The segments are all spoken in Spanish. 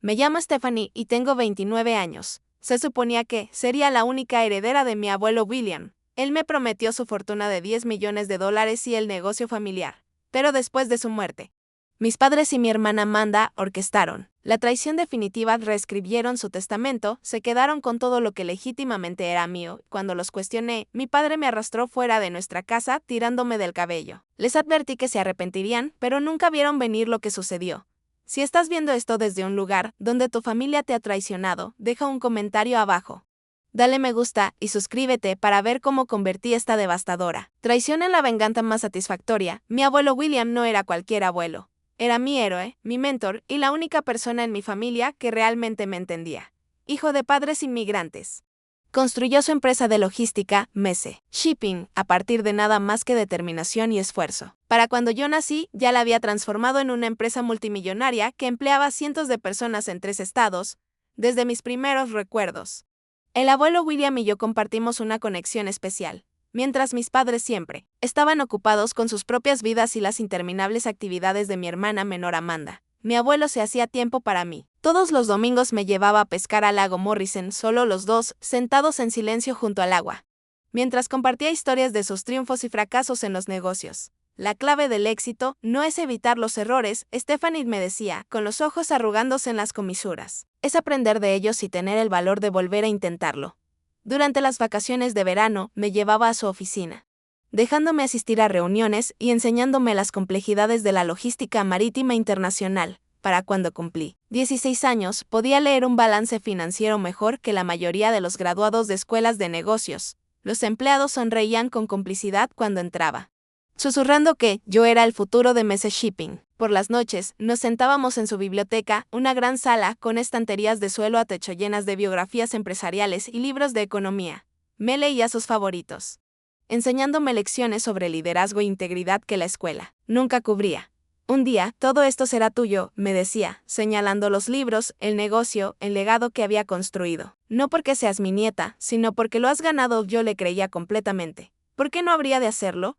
Me llamo Stephanie y tengo 29 años. Se suponía que sería la única heredera de mi abuelo William. Él me prometió su fortuna de $10 millones y el negocio familiar. Pero después de su muerte, mis padres y mi hermana Amanda orquestaron la traición definitiva, reescribieron su testamento, se quedaron con todo lo que legítimamente era mío. Cuando los cuestioné, mi padre me arrastró fuera de nuestra casa tirándome del cabello. Les advertí que se arrepentirían, pero nunca vieron venir lo que sucedió. Si estás viendo esto desde un lugar donde tu familia te ha traicionado, deja un comentario abajo. Dale me gusta y suscríbete para ver cómo convertí esta devastadora traición en la venganza más satisfactoria. Mi abuelo William no era cualquier abuelo. Era mi héroe, mi mentor y la única persona en mi familia que realmente me entendía. Hijo de padres inmigrantes. Construyó su empresa de logística, Messe Shipping, a partir de nada más que determinación y esfuerzo. Para cuando yo nací, ya la había transformado en una empresa multimillonaria que empleaba cientos de personas en 3 estados, desde mis primeros recuerdos. El abuelo William y yo compartimos una conexión especial. Mientras mis padres siempre estaban ocupados con sus propias vidas y las interminables actividades de mi hermana menor Amanda, mi abuelo se hacía tiempo para mí. Todos los domingos me llevaba a pescar al lago Morrison, solo los dos, sentados en silencio junto al agua, mientras compartía historias de sus triunfos y fracasos en los negocios. La clave del éxito no es evitar los errores, Stephanie me decía, con los ojos arrugándose en las comisuras. Es aprender de ellos y tener el valor de volver a intentarlo. Durante las vacaciones de verano, me llevaba a su oficina, dejándome asistir a reuniones y enseñándome las complejidades de la logística marítima internacional. Para cuando cumplí 16 años, podía leer un balance financiero mejor que la mayoría de los graduados de escuelas de negocios. Los empleados sonreían con complicidad cuando entraba, susurrando que yo era el futuro de Messe Shipping. Por las noches, nos sentábamos en su biblioteca, una gran sala con estanterías de suelo a techo llenas de biografías empresariales y libros de economía. Me leía sus favoritos, enseñándome lecciones sobre liderazgo e integridad que la escuela nunca cubría. Un día, todo esto será tuyo, me decía, señalando los libros, el negocio, el legado que había construido. No porque seas mi nieta, sino porque lo has ganado. Yo le creía completamente. ¿Por qué no habría de hacerlo?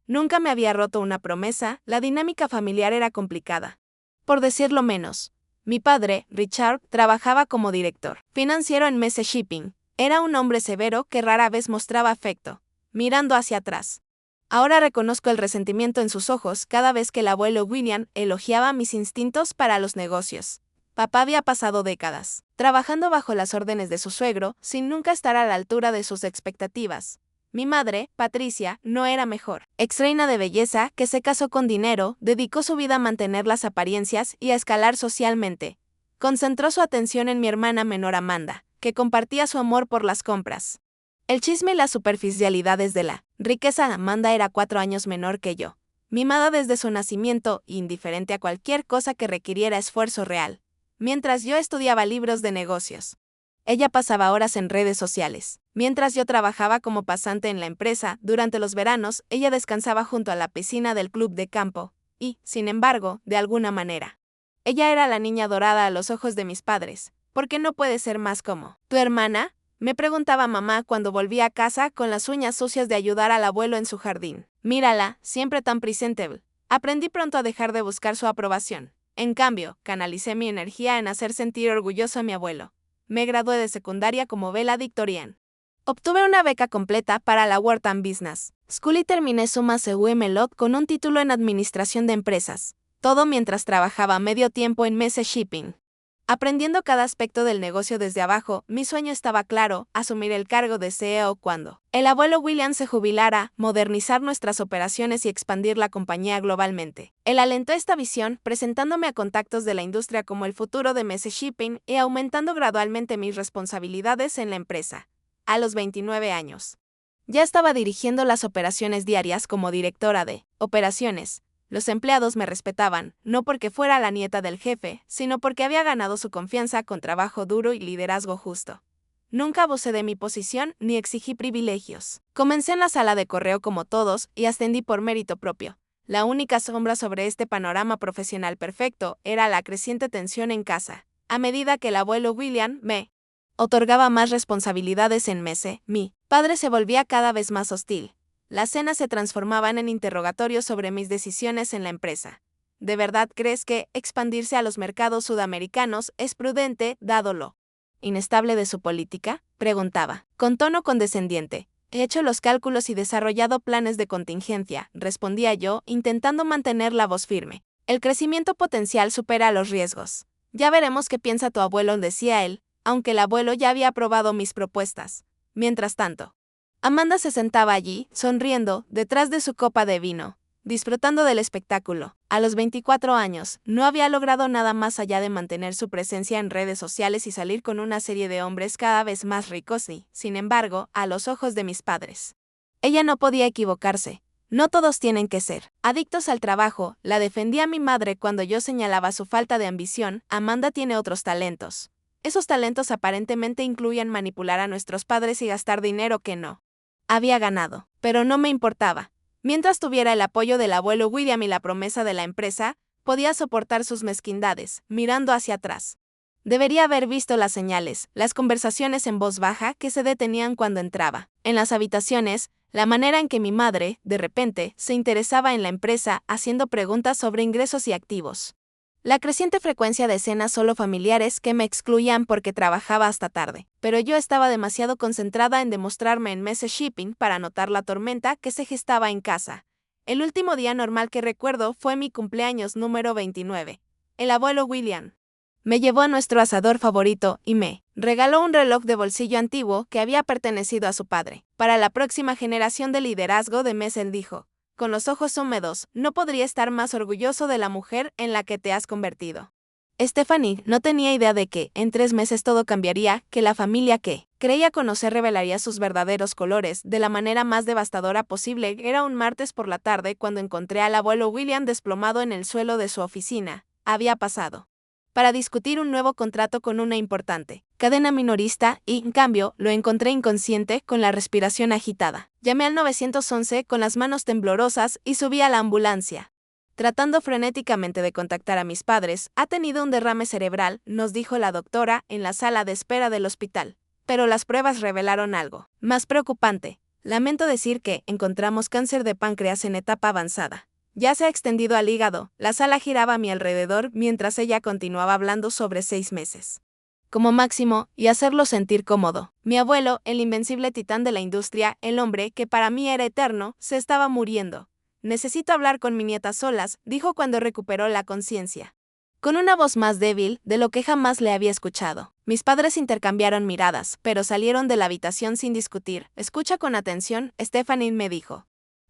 Nunca me había roto una promesa, la dinámica familiar era complicada. Por decirlo menos, mi padre, Richard, trabajaba como director financiero en Messe Shipping. Era un hombre severo que rara vez mostraba afecto, mirando hacia atrás. Ahora reconozco el resentimiento en sus ojos cada vez que el abuelo William elogiaba mis instintos para los negocios. Papá había pasado décadas trabajando bajo las órdenes de su suegro, sin nunca estar a la altura de sus expectativas. Mi madre, Patricia, no era mejor. Ex-reina de belleza que se casó con dinero, dedicó su vida a mantener las apariencias y a escalar socialmente. Concentró su atención en mi hermana menor Amanda, que compartía su amor por las compras, el chisme y las superficialidades de la riqueza. Amanda era 4 años menor que yo, mimada desde su nacimiento, indiferente a cualquier cosa que requiriera esfuerzo real. Mientras yo estudiaba libros de negocios, ella pasaba horas en redes sociales. Mientras yo trabajaba como pasante en la empresa, durante los veranos, ella descansaba junto a la piscina del club de campo. Y, sin embargo, de alguna manera, ella era la niña dorada a los ojos de mis padres. ¿Por qué no puede ser más como tu hermana? Me preguntaba mamá cuando volvía a casa con las uñas sucias de ayudar al abuelo en su jardín. Mírala, siempre tan presentable. Aprendí pronto a dejar de buscar su aprobación. En cambio, canalicé mi energía en hacer sentir orgulloso a mi abuelo. Me gradué de secundaria como valedictorian. Obtuve una beca completa para la Wharton Business School y terminé su MLOT con un título en Administración de Empresas. Todo mientras trabajaba medio tiempo en Messe Shipping. Aprendiendo cada aspecto del negocio desde abajo, mi sueño estaba claro: asumir el cargo de CEO cuando el abuelo William se jubilara, modernizar nuestras operaciones y expandir la compañía globalmente. Él alentó esta visión, presentándome a contactos de la industria como el futuro de Messe Shipping y aumentando gradualmente mis responsabilidades en la empresa. A los 29 años, ya estaba dirigiendo las operaciones diarias como directora de operaciones. Los empleados me respetaban, no porque fuera la nieta del jefe, sino porque había ganado su confianza con trabajo duro y liderazgo justo. Nunca abusé de mi posición ni exigí privilegios. Comencé en la sala de correo como todos y ascendí por mérito propio. La única sombra sobre este panorama profesional perfecto era la creciente tensión en casa. A medida que el abuelo William me otorgaba más responsabilidades en Messe, mi padre se volvía cada vez más hostil. Las cenas se transformaban en interrogatorios sobre mis decisiones en la empresa. ¿de verdad crees que expandirse a los mercados sudamericanos es prudente, dado lo inestable de su política? Preguntaba, con tono condescendiente. He hecho los cálculos y desarrollado planes de contingencia, respondía yo, intentando mantener la voz firme. El crecimiento potencial supera los riesgos. Ya veremos qué piensa tu abuelo, decía él, aunque el abuelo ya había aprobado mis propuestas. Mientras tanto, Amanda se sentaba allí, sonriendo, detrás de su copa de vino, disfrutando del espectáculo. A los 24 años, no había logrado nada más allá de mantener su presencia en redes sociales y salir con una serie de hombres cada vez más ricos y, sin embargo, a los ojos de mis padres, ella no podía equivocarse. No todos tienen que ser adictos al trabajo, la defendía mi madre cuando yo señalaba su falta de ambición. Amanda tiene otros talentos. Esos talentos aparentemente incluyen manipular a nuestros padres y gastar dinero que no había ganado, pero no me importaba. Mientras tuviera el apoyo del abuelo William y la promesa de la empresa, podía soportar sus mezquindades, mirando hacia atrás. Debería haber visto las señales, las conversaciones en voz baja que se detenían cuando entraba. En las habitaciones, la manera en que mi madre, de repente, se interesaba en la empresa, haciendo preguntas sobre ingresos y activos. La creciente frecuencia de cenas solo familiares que me excluían porque trabajaba hasta tarde, pero yo estaba demasiado concentrada en demostrarme en Messe Shipping para notar la tormenta que se gestaba en casa. El último día normal que recuerdo fue mi cumpleaños número 29. El abuelo William me llevó a nuestro asador favorito y me regaló un reloj de bolsillo antiguo que había pertenecido a su padre. Para la próxima generación de liderazgo de Messe, él dijo, con los ojos húmedos, no podría estar más orgulloso de la mujer en la que te has convertido. Stephanie no tenía idea de que, en 3 meses todo cambiaría, que la familia que creía conocer revelaría sus verdaderos colores de la manera más devastadora posible. Era un martes por la tarde cuando encontré al abuelo William desplomado en el suelo de su oficina. Había pasado para discutir un nuevo contrato con una importante cadena minorista y, en cambio, lo encontré inconsciente, con la respiración agitada. Llamé al 911 con las manos temblorosas y subí a la ambulancia. Tratando frenéticamente de contactar a mis padres, ha tenido un derrame cerebral, nos dijo la doctora en la sala de espera del hospital. Pero las pruebas revelaron algo más preocupante. Lamento decir que encontramos cáncer de páncreas en etapa avanzada. Ya se ha extendido al hígado. La sala giraba a mi alrededor mientras ella continuaba hablando sobre 6 meses. Como máximo, y hacerlo sentir cómodo. Mi abuelo, el invencible titán de la industria, el hombre que para mí era eterno, se estaba muriendo. Necesito hablar con mi nieta solas, dijo cuando recuperó la conciencia. Con una voz más débil de lo que jamás le había escuchado. Mis padres intercambiaron miradas, pero salieron de la habitación sin discutir. Escucha con atención, Stephanie me dijo,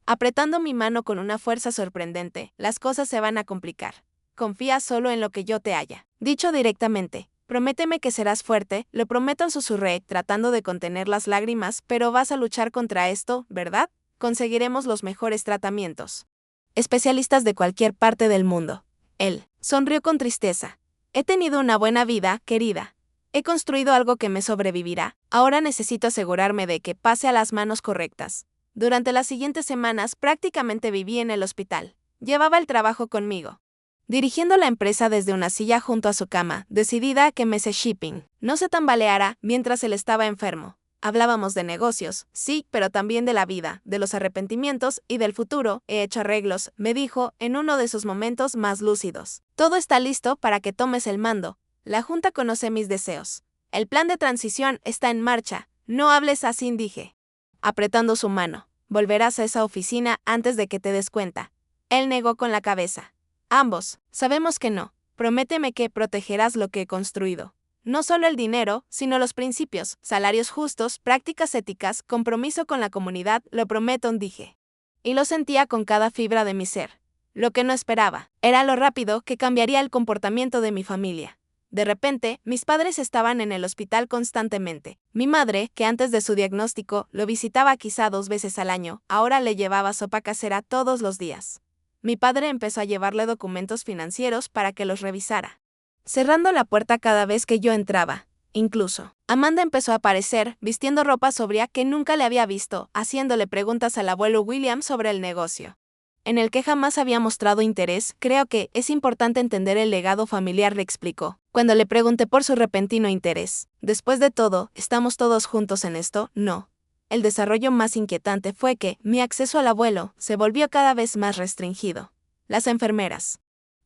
apretando mi mano con una fuerza sorprendente. Las cosas se van a complicar. Confía solo en lo que yo te haya dicho directamente. Prométeme que serás fuerte. Lo prometo, susurré, tratando de contener las lágrimas, pero vas a luchar contra esto, ¿verdad? Conseguiremos los mejores tratamientos. Especialistas de cualquier parte del mundo. Él sonrió con tristeza. He tenido una buena vida, querida. He construido algo que me sobrevivirá. Ahora necesito asegurarme de que pase a las manos correctas. Durante las siguientes semanas prácticamente viví en el hospital. Llevaba el trabajo conmigo, dirigiendo la empresa desde una silla junto a su cama, decidida a que Messe Shipping no se tambaleara mientras él estaba enfermo. Hablábamos de negocios, sí, pero también de la vida, de los arrepentimientos y del futuro. He hecho arreglos, me dijo, en uno de sus momentos más lúcidos. Todo está listo para que tomes el mando. La junta conoce mis deseos. El plan de transición está en marcha. No hables así, dije, apretando su mano. Volverás a esa oficina antes de que te des cuenta. Él negó con la cabeza. Ambos sabemos que no. Prométeme que protegerás lo que he construido. No solo el dinero, sino los principios, salarios justos, prácticas éticas, compromiso con la comunidad, lo prometo, dije. Y lo sentía con cada fibra de mi ser. Lo que no esperaba era lo rápido que cambiaría el comportamiento de mi familia. De repente, mis padres estaban en el hospital constantemente. Mi madre, que antes de su diagnóstico lo visitaba quizá 2 veces al año, ahora le llevaba sopa casera todos los días. Mi padre empezó a llevarle documentos financieros para que los revisara, cerrando la puerta cada vez que yo entraba. Incluso, Amanda empezó a aparecer, vistiendo ropa sobria que nunca le había visto, haciéndole preguntas al abuelo William sobre el negocio, en el que jamás había mostrado interés. Creo que es importante entender el legado familiar, le explicó, cuando le pregunté por su repentino interés. Después de todo, ¿estamos todos juntos en esto? No. El desarrollo más inquietante fue que mi acceso al abuelo se volvió cada vez más restringido. Las enfermeras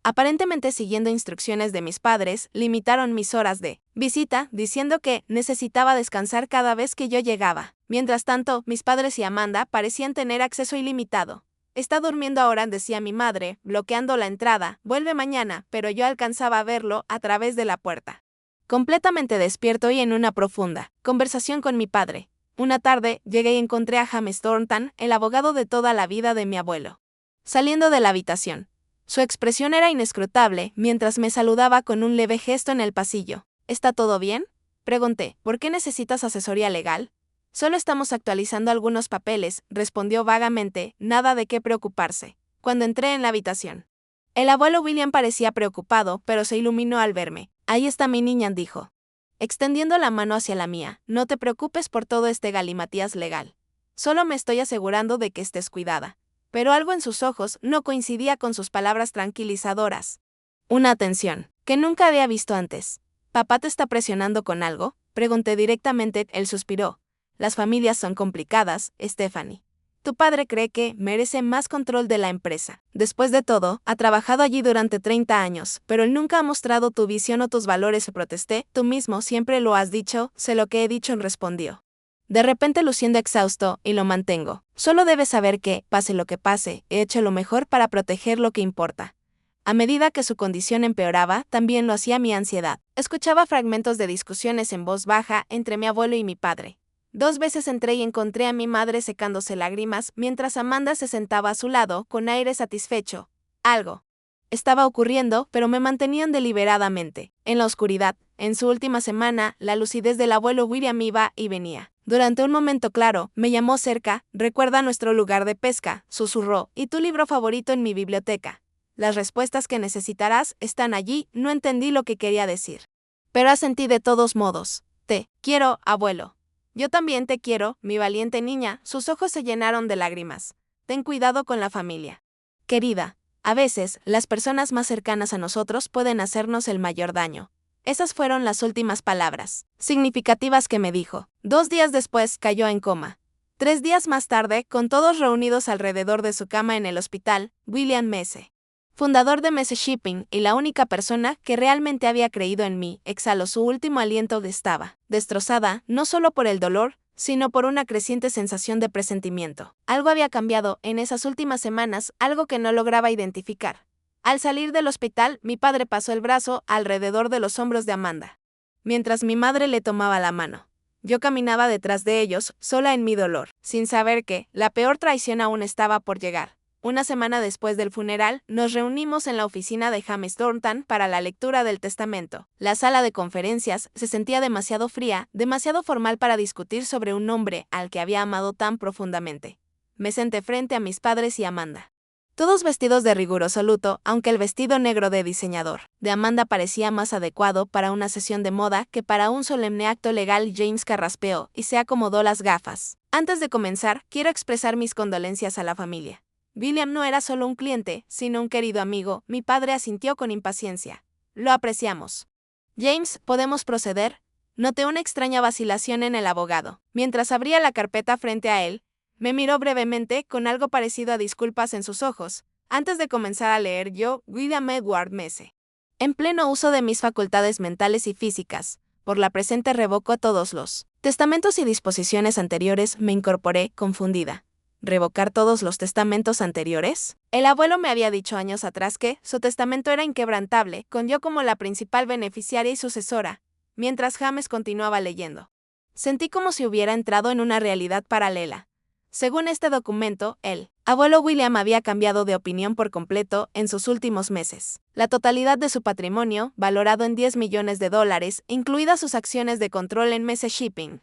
Aparentemente siguiendo instrucciones de mis padres, limitaron mis horas de visita, diciendo que necesitaba descansar cada vez que yo llegaba. Mientras tanto, mis padres y Amanda parecían tener acceso ilimitado. Está durmiendo ahora, decía mi madre, bloqueando la entrada. Vuelve mañana, pero yo alcanzaba a verlo a través de la puerta. Completamente despierto y en una profunda conversación con mi padre. Una tarde, llegué y encontré a James Thornton, el abogado de toda la vida de mi abuelo, saliendo de la habitación. Su expresión era inescrutable mientras me saludaba con un leve gesto en el pasillo. ¿Está todo bien?, pregunté. ¿Por qué necesitas asesoría legal? Solo estamos actualizando algunos papeles, respondió vagamente, nada de qué preocuparse. Cuando entré en la habitación, el abuelo William parecía preocupado, pero se iluminó al verme. Ahí está mi niña, dijo, extendiendo la mano hacia la mía. No te preocupes por todo este galimatías legal. Solo me estoy asegurando de que estés cuidada. Pero algo en sus ojos no coincidía con sus palabras tranquilizadoras. Una atención que nunca había visto antes. ¿Papá te está presionando con algo?, pregunté directamente. Él suspiró. Las familias son complicadas, Stephanie. Tu padre cree que merece más control de la empresa. Después de todo, ha trabajado allí durante 30 años, pero él nunca ha mostrado tu visión o tus valores. Protesté. Tú mismo siempre lo has dicho. Sé lo que he dicho, respondió, de repente luciendo exhausto, y lo mantengo. Solo debes saber que, pase lo que pase, he hecho lo mejor para proteger lo que importa. A medida que su condición empeoraba, también lo hacía mi ansiedad. Escuchaba fragmentos de discusiones en voz baja entre mi abuelo y mi padre. 2 veces entré y encontré a mi madre secándose lágrimas, mientras Amanda se sentaba a su lado, con aire satisfecho. Algo estaba ocurriendo, pero me mantenían deliberadamente. En la oscuridad, en su última semana, la lucidez del abuelo William iba y venía. Durante un momento claro, me llamó cerca. Recuerda nuestro lugar de pesca, susurró, y tu libro favorito en mi biblioteca. Las respuestas que necesitarás están allí. No entendí lo que quería decir, pero asentí de todos modos. Te quiero, abuelo. Yo también te quiero, mi valiente niña. Sus ojos se llenaron de lágrimas. Ten cuidado con la familia. Querida, a veces, las personas más cercanas a nosotros pueden hacernos el mayor daño. Esas fueron las últimas palabras significativas que me dijo. 2 días después cayó en coma. 3 días más tarde, con todos reunidos alrededor de su cama en el hospital, William Messe, fundador de Messe Shipping y la única persona que realmente había creído en mí, exhaló su último aliento. Estaba destrozada, no solo por el dolor, sino por una creciente sensación de presentimiento. Algo había cambiado en esas últimas semanas, algo que no lograba identificar. Al salir del hospital, mi padre pasó el brazo alrededor de los hombros de Amanda, mientras mi madre le tomaba la mano. Yo caminaba detrás de ellos, sola en mi dolor, sin saber que la peor traición aún estaba por llegar. Una semana después del funeral, nos reunimos en la oficina de James Thornton para la lectura del testamento. La sala de conferencias se sentía demasiado fría, demasiado formal para discutir sobre un hombre al que había amado tan profundamente. Me senté frente a mis padres y Amanda, todos vestidos de riguroso luto, aunque el vestido negro de diseñador de Amanda parecía más adecuado para una sesión de moda que para un solemne acto legal. James carraspeó y se acomodó las gafas. Antes de comenzar, quiero expresar mis condolencias a la familia. William no era solo un cliente, sino un querido amigo. Mi padre asintió con impaciencia. Lo apreciamos. James, ¿podemos proceder? Noté una extraña vacilación en el abogado. Mientras abría la carpeta frente a él, me miró brevemente, con algo parecido a disculpas en sus ojos. Antes de comenzar a leer yo, William Edward Messe, en pleno uso de mis facultades mentales y físicas, por la presente revoco todos los testamentos y disposiciones anteriores. Me incorporé, confundida. ¿Revocar todos los testamentos anteriores? El abuelo me había dicho años atrás que su testamento era inquebrantable, con yo como la principal beneficiaria y sucesora. Mientras James continuaba leyendo, sentí como si hubiera entrado en una realidad paralela. Según este documento, el abuelo William había cambiado de opinión por completo en sus últimos meses. La totalidad de su patrimonio, valorado en $10 millones, incluidas sus acciones de control en Messe Shipping,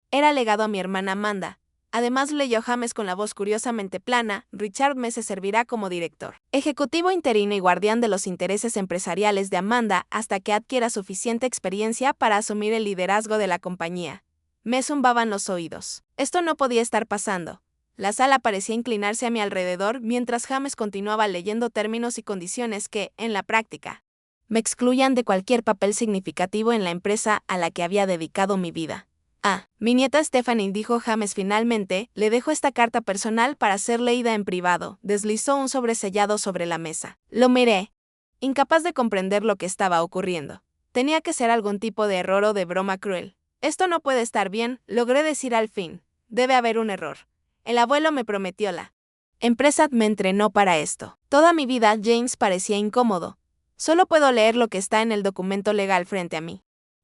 era legado a mi hermana Amanda. Además, leyó James con la voz curiosamente plana. Richard Messe servirá como director ejecutivo interino y guardián de los intereses empresariales de Amanda hasta que adquiera suficiente experiencia para asumir el liderazgo de la compañía. Me zumbaban los oídos. Esto no podía estar pasando. La sala parecía inclinarse a mi alrededor mientras James continuaba leyendo términos y condiciones que, en la práctica, me excluían de cualquier papel significativo en la empresa a la que había dedicado mi vida. Mi nieta Stephanie, dijo James finalmente, le dejo esta carta personal para ser leída en privado. Deslizó un sobresellado sobre la mesa. Lo miré. incapaz de comprender lo que estaba ocurriendo. Tenía que ser algún tipo de error o de broma cruel. Esto no puede estar bien, logré decir al fin. Debe haber un error. El abuelo me prometió la empresa me entrenó para esto. Toda mi vida James parecía incómodo. Solo puedo leer lo que está en el documento legal frente a mí.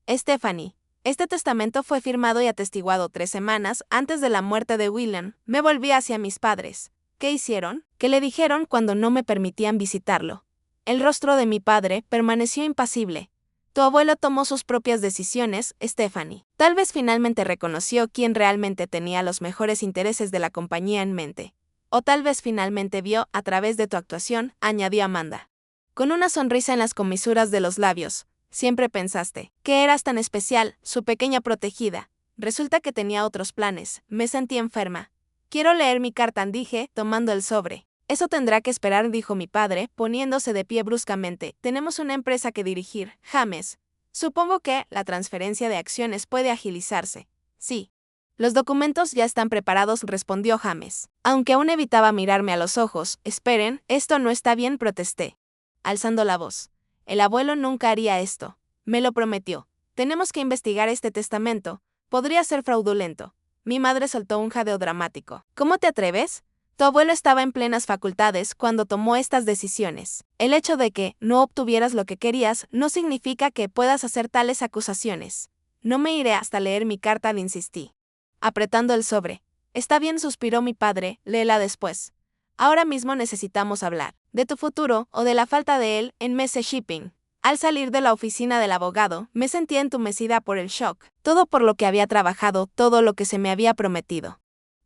Stephanie. Este testamento fue firmado y atestiguado 3 semanas antes de la muerte de William. Me volví hacia mis padres. ¿Qué hicieron? ¿Qué le dijeron cuando no me permitían visitarlo? El rostro de mi padre permaneció impasible. Tu abuelo tomó sus propias decisiones, Stephanie. Tal vez finalmente reconoció quién realmente tenía los mejores intereses de la compañía en mente. O tal vez finalmente vio, a través de tu actuación, añadió Amanda. Con una sonrisa en las comisuras de los labios. Siempre pensaste que eras tan especial, su pequeña protegida. Resulta que tenía otros planes. Me sentí enferma. Quiero leer mi carta, dije, tomando el sobre. Eso tendrá que esperar, dijo mi padre, poniéndose de pie bruscamente. Tenemos una empresa que dirigir, James. Supongo que la transferencia de acciones puede agilizarse. Sí. Los documentos ya están preparados, respondió James. Aunque aún evitaba mirarme a los ojos. Esperen, esto no está bien, protesté, alzando la voz. El abuelo nunca haría esto. Me lo prometió. Tenemos que investigar este testamento. Podría ser fraudulento. Mi madre soltó un jadeo dramático. ¿Cómo te atreves? Tu abuelo estaba en plenas facultades cuando tomó estas decisiones. El hecho de que no obtuvieras lo que querías no significa que puedas hacer tales acusaciones. No me iré hasta leer mi carta, le insistí, apretando el sobre. Está bien, suspiró mi padre, léela después. Ahora mismo necesitamos hablar de tu futuro o de la falta de él en Messe Shipping. Al salir de la oficina del abogado, me sentía entumecida por el shock. Todo por lo que había trabajado, todo lo que se me había prometido,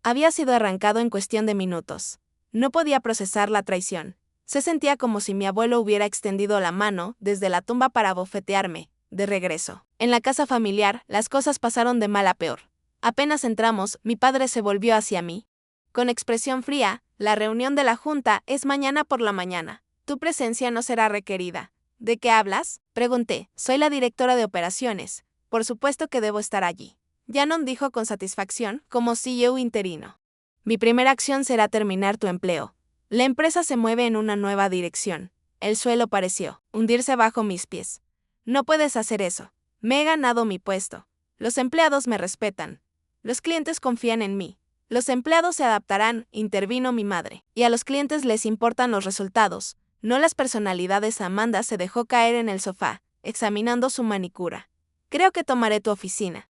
había sido arrancado en cuestión de minutos. No podía procesar la traición. Se sentía como si mi abuelo hubiera extendido la mano desde la tumba para bofetearme. De regreso. En la casa familiar, las cosas pasaron de mal a peor. Apenas entramos, mi padre se volvió hacia mí. Con expresión fría, la reunión de la junta es mañana por la mañana. Tu presencia no será requerida. ¿De qué hablas? Pregunté. Soy la directora de operaciones. Por supuesto que debo estar allí. Yannon dijo con satisfacción, como CEO interino. Mi primera acción será terminar tu empleo. La empresa se mueve en una nueva dirección. El suelo pareció hundirse bajo mis pies. No puedes hacer eso. Me he ganado mi puesto. Los empleados me respetan. Los clientes confían en mí. Los empleados se adaptarán, intervino mi madre. Y a los clientes les importan los resultados, no las personalidades. Amanda se dejó caer en el sofá, examinando su manicura. Creo que tomaré tu oficina.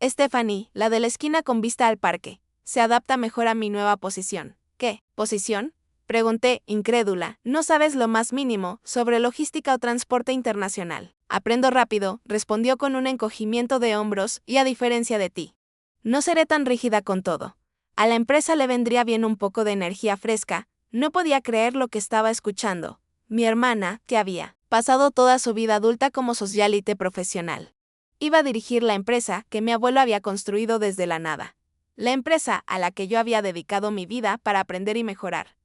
Stephanie, la de la esquina con vista al parque, se adapta mejor a mi nueva posición. ¿Qué posición? Pregunté, incrédula. No sabes lo más mínimo sobre logística o transporte internacional. Aprendo rápido, respondió con un encogimiento de hombros, y a diferencia de ti, no seré tan rígida con todo. A la empresa le vendría bien un poco de energía fresca. No podía creer lo que estaba escuchando. Mi hermana, que había pasado toda su vida adulta como socialite profesional, iba a dirigir la empresa que mi abuelo había construido desde la nada. La empresa a la que yo había dedicado mi vida para aprender y mejorar.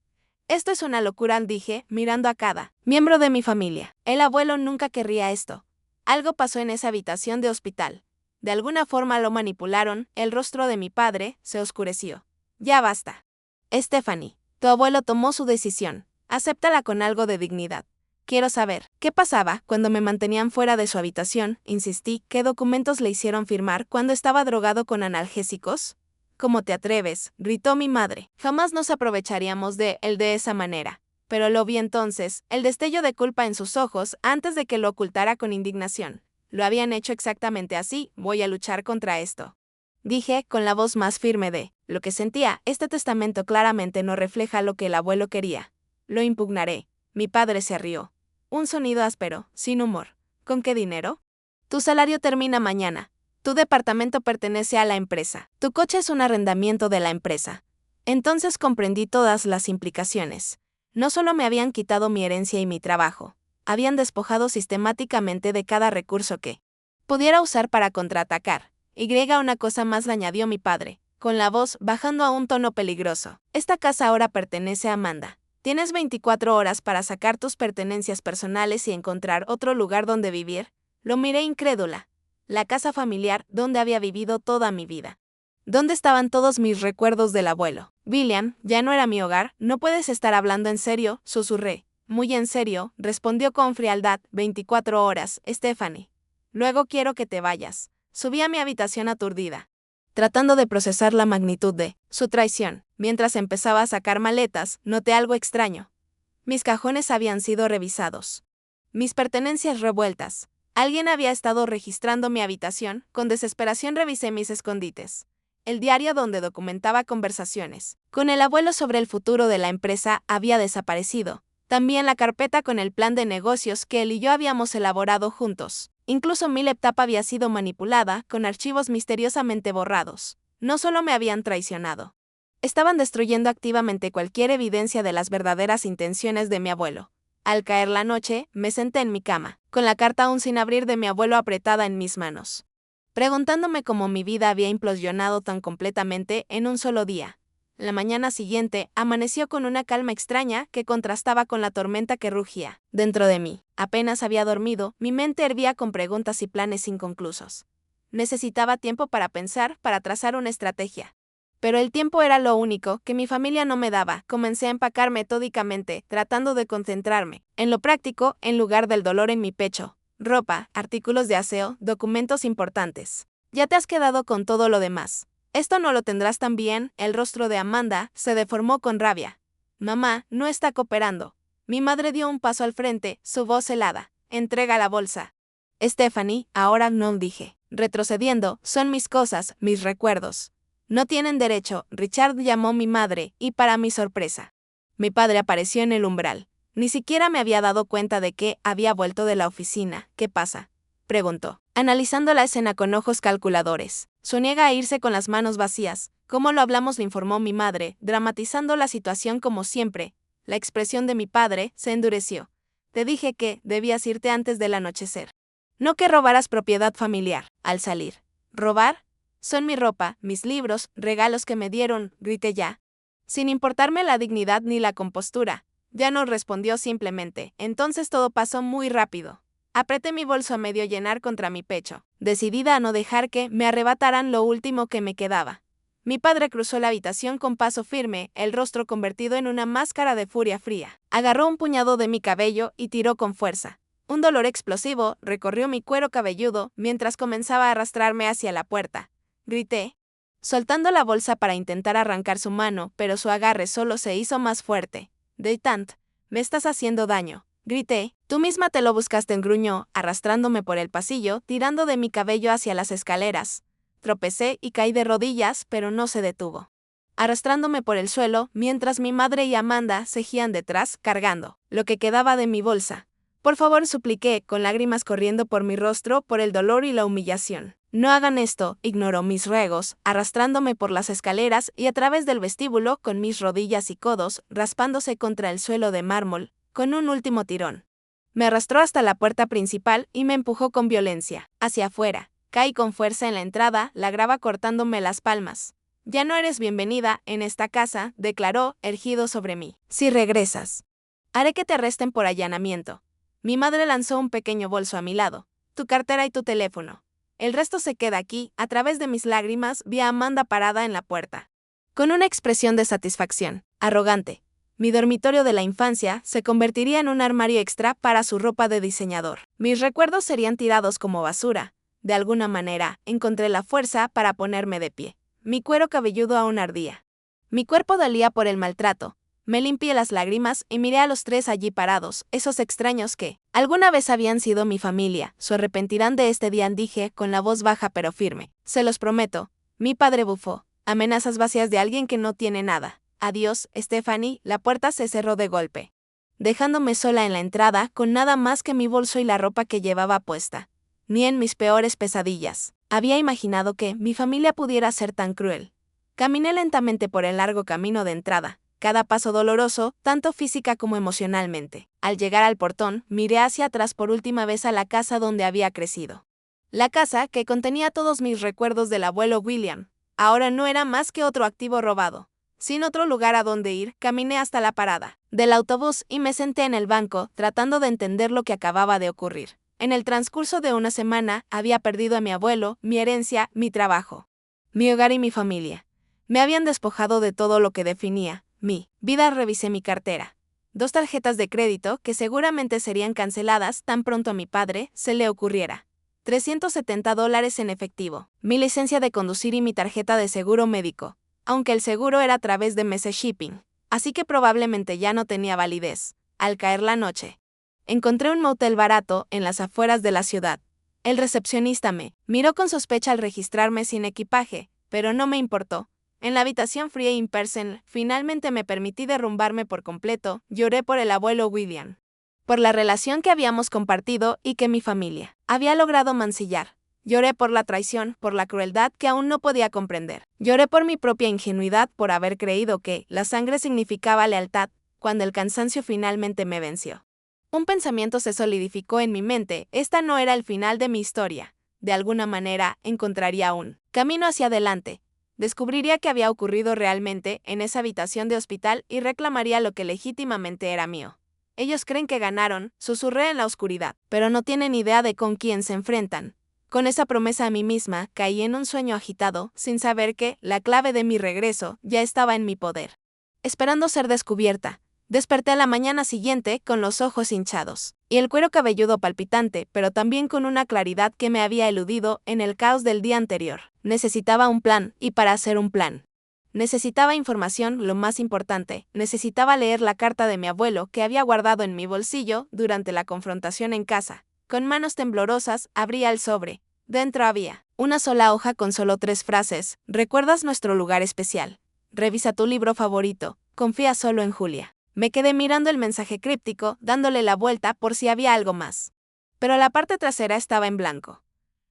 Esto es una locura, dije, mirando a cada miembro de mi familia. El abuelo nunca querría esto. Algo pasó en esa habitación de hospital. De alguna forma lo manipularon. El rostro de mi padre se oscureció. Ya basta. Stephanie, tu abuelo tomó su decisión. Acéptala con algo de dignidad. Quiero saber, ¿qué pasaba cuando me mantenían fuera de su habitación? Insistí. ¿Qué documentos le hicieron firmar cuando estaba drogado con analgésicos? ¿Cómo te atreves?, gritó mi madre. Jamás nos aprovecharíamos de él de esa manera. Pero lo vi entonces, el destello de culpa en sus ojos, antes de que lo ocultara con indignación. Lo habían hecho exactamente así. Voy a luchar contra esto, dije, con la voz más firme de lo que sentía. Este testamento claramente no refleja lo que el abuelo quería. Lo impugnaré. Mi padre se rió. Un sonido áspero, sin humor. ¿Con qué dinero? Tu salario termina mañana. Tu departamento pertenece a la empresa. Tu coche es un arrendamiento de la empresa. Entonces comprendí todas las implicaciones. No solo me habían quitado mi herencia y mi trabajo, habían despojado sistemáticamente de cada recurso que pudiera usar para contraatacar. Una cosa más, le añadió mi padre, con la voz bajando a un tono peligroso. Esta casa ahora pertenece a Amanda. Tienes 24 horas para sacar tus pertenencias personales y encontrar otro lugar donde vivir. Lo miré incrédula. La casa familiar donde había vivido toda mi vida. ¿Dónde estaban todos mis recuerdos del abuelo? William, ya no era mi hogar. No puedes estar hablando en serio, susurré. Muy en serio, respondió con frialdad. 24 horas, Stephanie. Luego quiero que te vayas. Subí a mi habitación aturdida, tratando de procesar la magnitud de su traición. Mientras empezaba a sacar maletas, noté algo extraño. Mis cajones habían sido revisados. Mis pertenencias revueltas. Alguien había estado registrando mi habitación. Con desesperación revisé mis escondites. El diario donde documentaba conversaciones con el abuelo sobre el futuro de la empresa había desaparecido. También la carpeta con el plan de negocios que él y yo habíamos elaborado juntos. Incluso mi laptop había sido manipulada, con archivos misteriosamente borrados. No solo me habían traicionado, estaban destruyendo activamente cualquier evidencia de las verdaderas intenciones de mi abuelo. Al caer la noche, me senté en mi cama, con la carta aún sin abrir de mi abuelo apretada en mis manos, preguntándome cómo mi vida había implosionado tan completamente en un solo día. La mañana siguiente, amaneció con una calma extraña que contrastaba con la tormenta que rugía dentro de mí. Apenas había dormido, mi mente hervía con preguntas y planes inconclusos. Necesitaba tiempo para pensar, para trazar una estrategia. Pero el tiempo era lo único que mi familia no me daba. Comencé a empacar metódicamente, tratando de concentrarme en lo práctico en lugar del dolor en mi pecho. Ropa, artículos de aseo, documentos importantes. Ya te has quedado con todo lo demás. Esto no lo tendrás tan bien. El rostro de Amanda se deformó con rabia. Mamá, no está cooperando. Mi madre dio un paso al frente, su voz helada. Entrega la bolsa. Stephanie, ahora no, dije. Retrocediendo, son mis cosas, mis recuerdos. No tienen derecho. Richard llamó mi madre, y para mi sorpresa, mi padre apareció en el umbral. Ni siquiera me había dado cuenta de que había vuelto de la oficina. ¿Qué pasa?, preguntó, analizando la escena con ojos calculadores. Su niega a irse con las manos vacías. ¿Cómo lo hablamos?, le informó mi madre, dramatizando la situación como siempre. La expresión de mi padre se endureció. Te dije que debías irte antes del anochecer. No que robaras propiedad familiar. Al salir. ¿Robar? Son mi ropa, mis libros, regalos que me dieron, grité ya, sin importarme la dignidad ni la compostura. Ya no respondió simplemente. Entonces todo pasó muy rápido. Apreté mi bolso a medio llenar contra mi pecho, decidida a no dejar que me arrebataran lo último que me quedaba. Mi padre cruzó la habitación con paso firme, el rostro convertido en una máscara de furia fría. Agarró un puñado de mi cabello y tiró con fuerza. Un dolor explosivo recorrió mi cuero cabelludo mientras comenzaba a arrastrarme hacia la puerta. Grité, soltando la bolsa para intentar arrancar su mano, pero su agarre solo se hizo más fuerte. Détente, me estás haciendo daño. Grité. Tú misma te lo buscaste, gruñó, arrastrándome por el pasillo, tirando de mi cabello hacia las escaleras. Tropecé y caí de rodillas, pero no se detuvo, arrastrándome por el suelo, mientras mi madre y Amanda seguían detrás, cargando lo que quedaba de mi bolsa. Por favor, supliqué, con lágrimas corriendo por mi rostro por el dolor y la humillación. No hagan esto, ignoró mis ruegos, arrastrándome por las escaleras y a través del vestíbulo con mis rodillas y codos raspándose contra el suelo de mármol, con un último tirón. Me arrastró hasta la puerta principal y me empujó con violencia, hacia afuera. Caí con fuerza en la entrada, la grava cortándome las palmas. Ya no eres bienvenida en esta casa, declaró, erguido sobre mí. Si regresas, haré que te arresten por allanamiento. Mi madre lanzó un pequeño bolso a mi lado. Tu cartera y tu teléfono. El resto se queda aquí. A través de mis lágrimas vi a Amanda parada en la puerta, con una expresión de satisfacción, arrogante. Mi dormitorio de la infancia se convertiría en un armario extra para su ropa de diseñador. Mis recuerdos serían tirados como basura. De alguna manera, encontré la fuerza para ponerme de pie. Mi cuero cabelludo aún ardía. Mi cuerpo dolía por el maltrato. Me limpié las lágrimas y miré a los tres allí parados, esos extraños que alguna vez habían sido mi familia. Se arrepentirán de este día, dije, con la voz baja pero firme. Se los prometo. Mi padre bufó. Amenazas vacías de alguien que no tiene nada. Adiós, Stephanie. La puerta se cerró de golpe, dejándome sola en la entrada con nada más que mi bolso y la ropa que llevaba puesta. Ni en mis peores pesadillas había imaginado que mi familia pudiera ser tan cruel. Caminé lentamente por el largo camino de entrada, cada paso doloroso, tanto física como emocionalmente. Al llegar al portón, miré hacia atrás por última vez a la casa donde había crecido. La casa que contenía todos mis recuerdos del abuelo William. Ahora no era más que otro activo robado. Sin otro lugar a donde ir, caminé hasta la parada del autobús y me senté en el banco, tratando de entender lo que acababa de ocurrir. En el transcurso de una semana, había perdido a mi abuelo, mi herencia, mi trabajo, mi hogar y mi familia. Me habían despojado de todo lo que definía mi vida. Revisé mi cartera. 2 tarjetas de crédito que seguramente serían canceladas tan pronto a mi padre se le ocurriera. $370 en efectivo, mi licencia de conducir y mi tarjeta de seguro médico, aunque el seguro era a través de MS Shipping, así que probablemente ya no tenía validez. Al caer la noche, encontré un motel barato en las afueras de la ciudad. El recepcionista me miró con sospecha al registrarme sin equipaje, pero no me importó. En la habitación fría in person, finalmente me permití derrumbarme por completo. Lloré por el abuelo William, por la relación que habíamos compartido y que mi familia había logrado mancillar. Lloré por la traición, por la crueldad que aún no podía comprender. Lloré por mi propia ingenuidad, por haber creído que la sangre significaba lealtad, cuando el cansancio finalmente me venció. Un pensamiento se solidificó en mi mente: esta no era el final de mi historia. De alguna manera, encontraría un camino hacia adelante. Descubriría qué había ocurrido realmente en esa habitación de hospital y reclamaría lo que legítimamente era mío. Ellos creen que ganaron, susurré en la oscuridad, pero no tienen idea de con quién se enfrentan. Con esa promesa a mí misma, caí en un sueño agitado, sin saber que la clave de mi regreso ya estaba en mi poder. Esperando ser descubierta, desperté a la mañana siguiente con los ojos hinchados y el cuero cabelludo palpitante, pero también con una claridad que me había eludido en el caos del día anterior. Necesitaba un plan, y para hacer un plan, necesitaba información, lo más importante, necesitaba leer la carta de mi abuelo que había guardado en mi bolsillo durante la confrontación en casa. Con manos temblorosas, abría el sobre. Dentro había una sola hoja con solo 3 frases. ¿Recuerdas nuestro lugar especial? Revisa tu libro favorito. Confía solo en Julia. Me quedé mirando el mensaje críptico, dándole la vuelta por si había algo más. Pero la parte trasera estaba en blanco.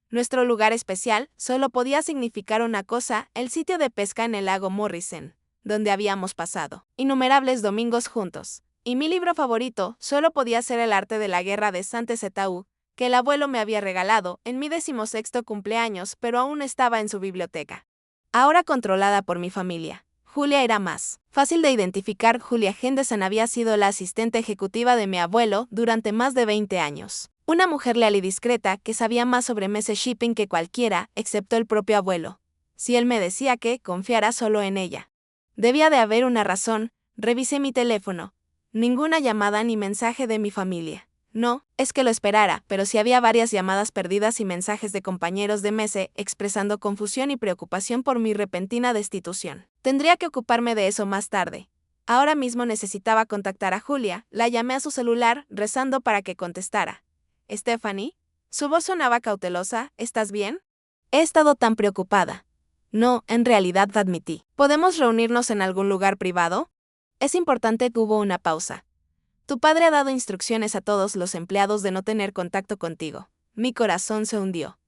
Nuestro lugar especial solo podía significar una cosa: el sitio de pesca en el lago Morrison, donde habíamos pasado innumerables domingos juntos. Y mi libro favorito solo podía ser El arte de la guerra de Saint-Exupéry, que el abuelo me había regalado en mi 16º cumpleaños, pero aún estaba en su biblioteca. Ahora controlada por mi familia. Julia era más fácil de identificar. Julia Henderson había sido la asistente ejecutiva de mi abuelo durante más de 20 años. Una mujer leal y discreta que sabía más sobre MS Shipping que cualquiera, excepto el propio abuelo. Si él me decía que confiara solo en ella, debía de haber una razón. Revisé mi teléfono. Ninguna llamada ni mensaje de mi familia. No, es que lo esperara, pero sí había varias llamadas perdidas y mensajes de compañeros de MS expresando confusión y preocupación por mi repentina destitución. Tendría que ocuparme de eso más tarde. Ahora mismo necesitaba contactar a Julia. La llamé a su celular, rezando para que contestara. ¿Stephanie? Su voz sonaba cautelosa. ¿Estás bien? He estado tan preocupada. No, en realidad, admití. ¿Podemos reunirnos en algún lugar privado? Es importante. Hubo una pausa. Tu padre ha dado instrucciones a todos los empleados de no tener contacto contigo. Mi corazón se hundió.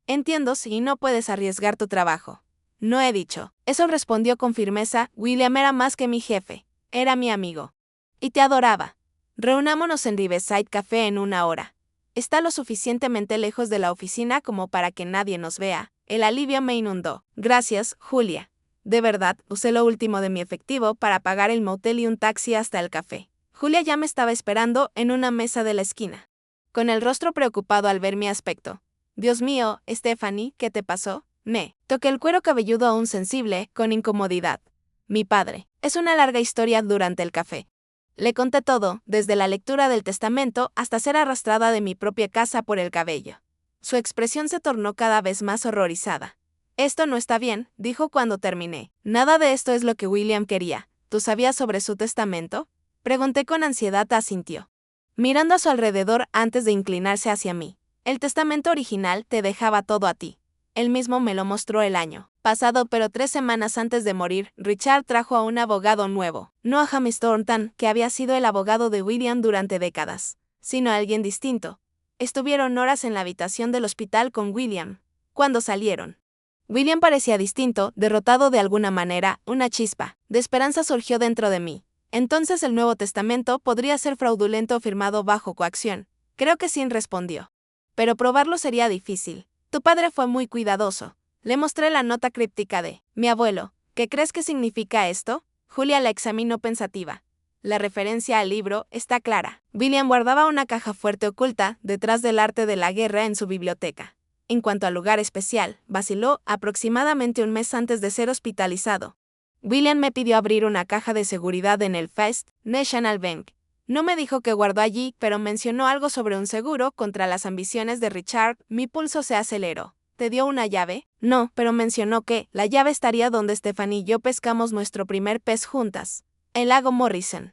Entiendo si no puedes arriesgar tu trabajo. No he dicho. Eso, respondió con firmeza. William era más que mi jefe. Era mi amigo. Y te adoraba. Reunámonos en Riverside Café en 1 hora. Está lo suficientemente lejos de la oficina como para que nadie nos vea. El alivio me inundó. Gracias, Julia. De verdad, usé lo último de mi efectivo para pagar el motel y un taxi hasta el café. Julia ya me estaba esperando en una mesa de la esquina, con el rostro preocupado al ver mi aspecto. Dios mío, Stephanie, ¿qué te pasó? Me toqué el cuero cabelludo aún sensible, con incomodidad. Mi padre. Es una larga historia. Durante el café le conté todo, desde la lectura del testamento hasta ser arrastrada de mi propia casa por el cabello. Su expresión se tornó cada vez más horrorizada. Esto no está bien, dijo cuando terminé. Nada de esto es lo que William quería. ¿Tú sabías sobre su testamento? Pregunté con ansiedad. Asintió, mirando a su alrededor antes de inclinarse hacia mí. El testamento original te dejaba todo a ti. Él mismo me lo mostró el año pasado, pero 3 semanas antes de morir, Richard trajo a un abogado nuevo. No a James Thornton, que había sido el abogado de William durante décadas, sino a alguien distinto. Estuvieron horas en la habitación del hospital con William. Cuando salieron, William parecía distinto, derrotado de alguna manera. Una chispa de esperanza surgió dentro de mí. Entonces el Nuevo Testamento podría ser fraudulento o firmado bajo coacción. Creo que sí, respondió. Pero probarlo sería difícil. Tu padre fue muy cuidadoso. Le mostré la nota críptica de mi abuelo. ¿Qué crees que significa esto? Julia la examinó pensativa. La referencia al libro está clara. William guardaba una caja fuerte oculta detrás del arte de la guerra en su biblioteca. En cuanto al lugar especial, vaciló aproximadamente 1 mes antes de ser hospitalizado. William me pidió abrir una caja de seguridad en el First National Bank. No me dijo que guardó allí, pero mencionó algo sobre un seguro contra las ambiciones de Richard. Mi pulso se aceleró. ¿Te dio una llave? No, pero mencionó que la llave estaría donde Stephanie y yo pescamos nuestro primer pez juntas. El lago Morrison.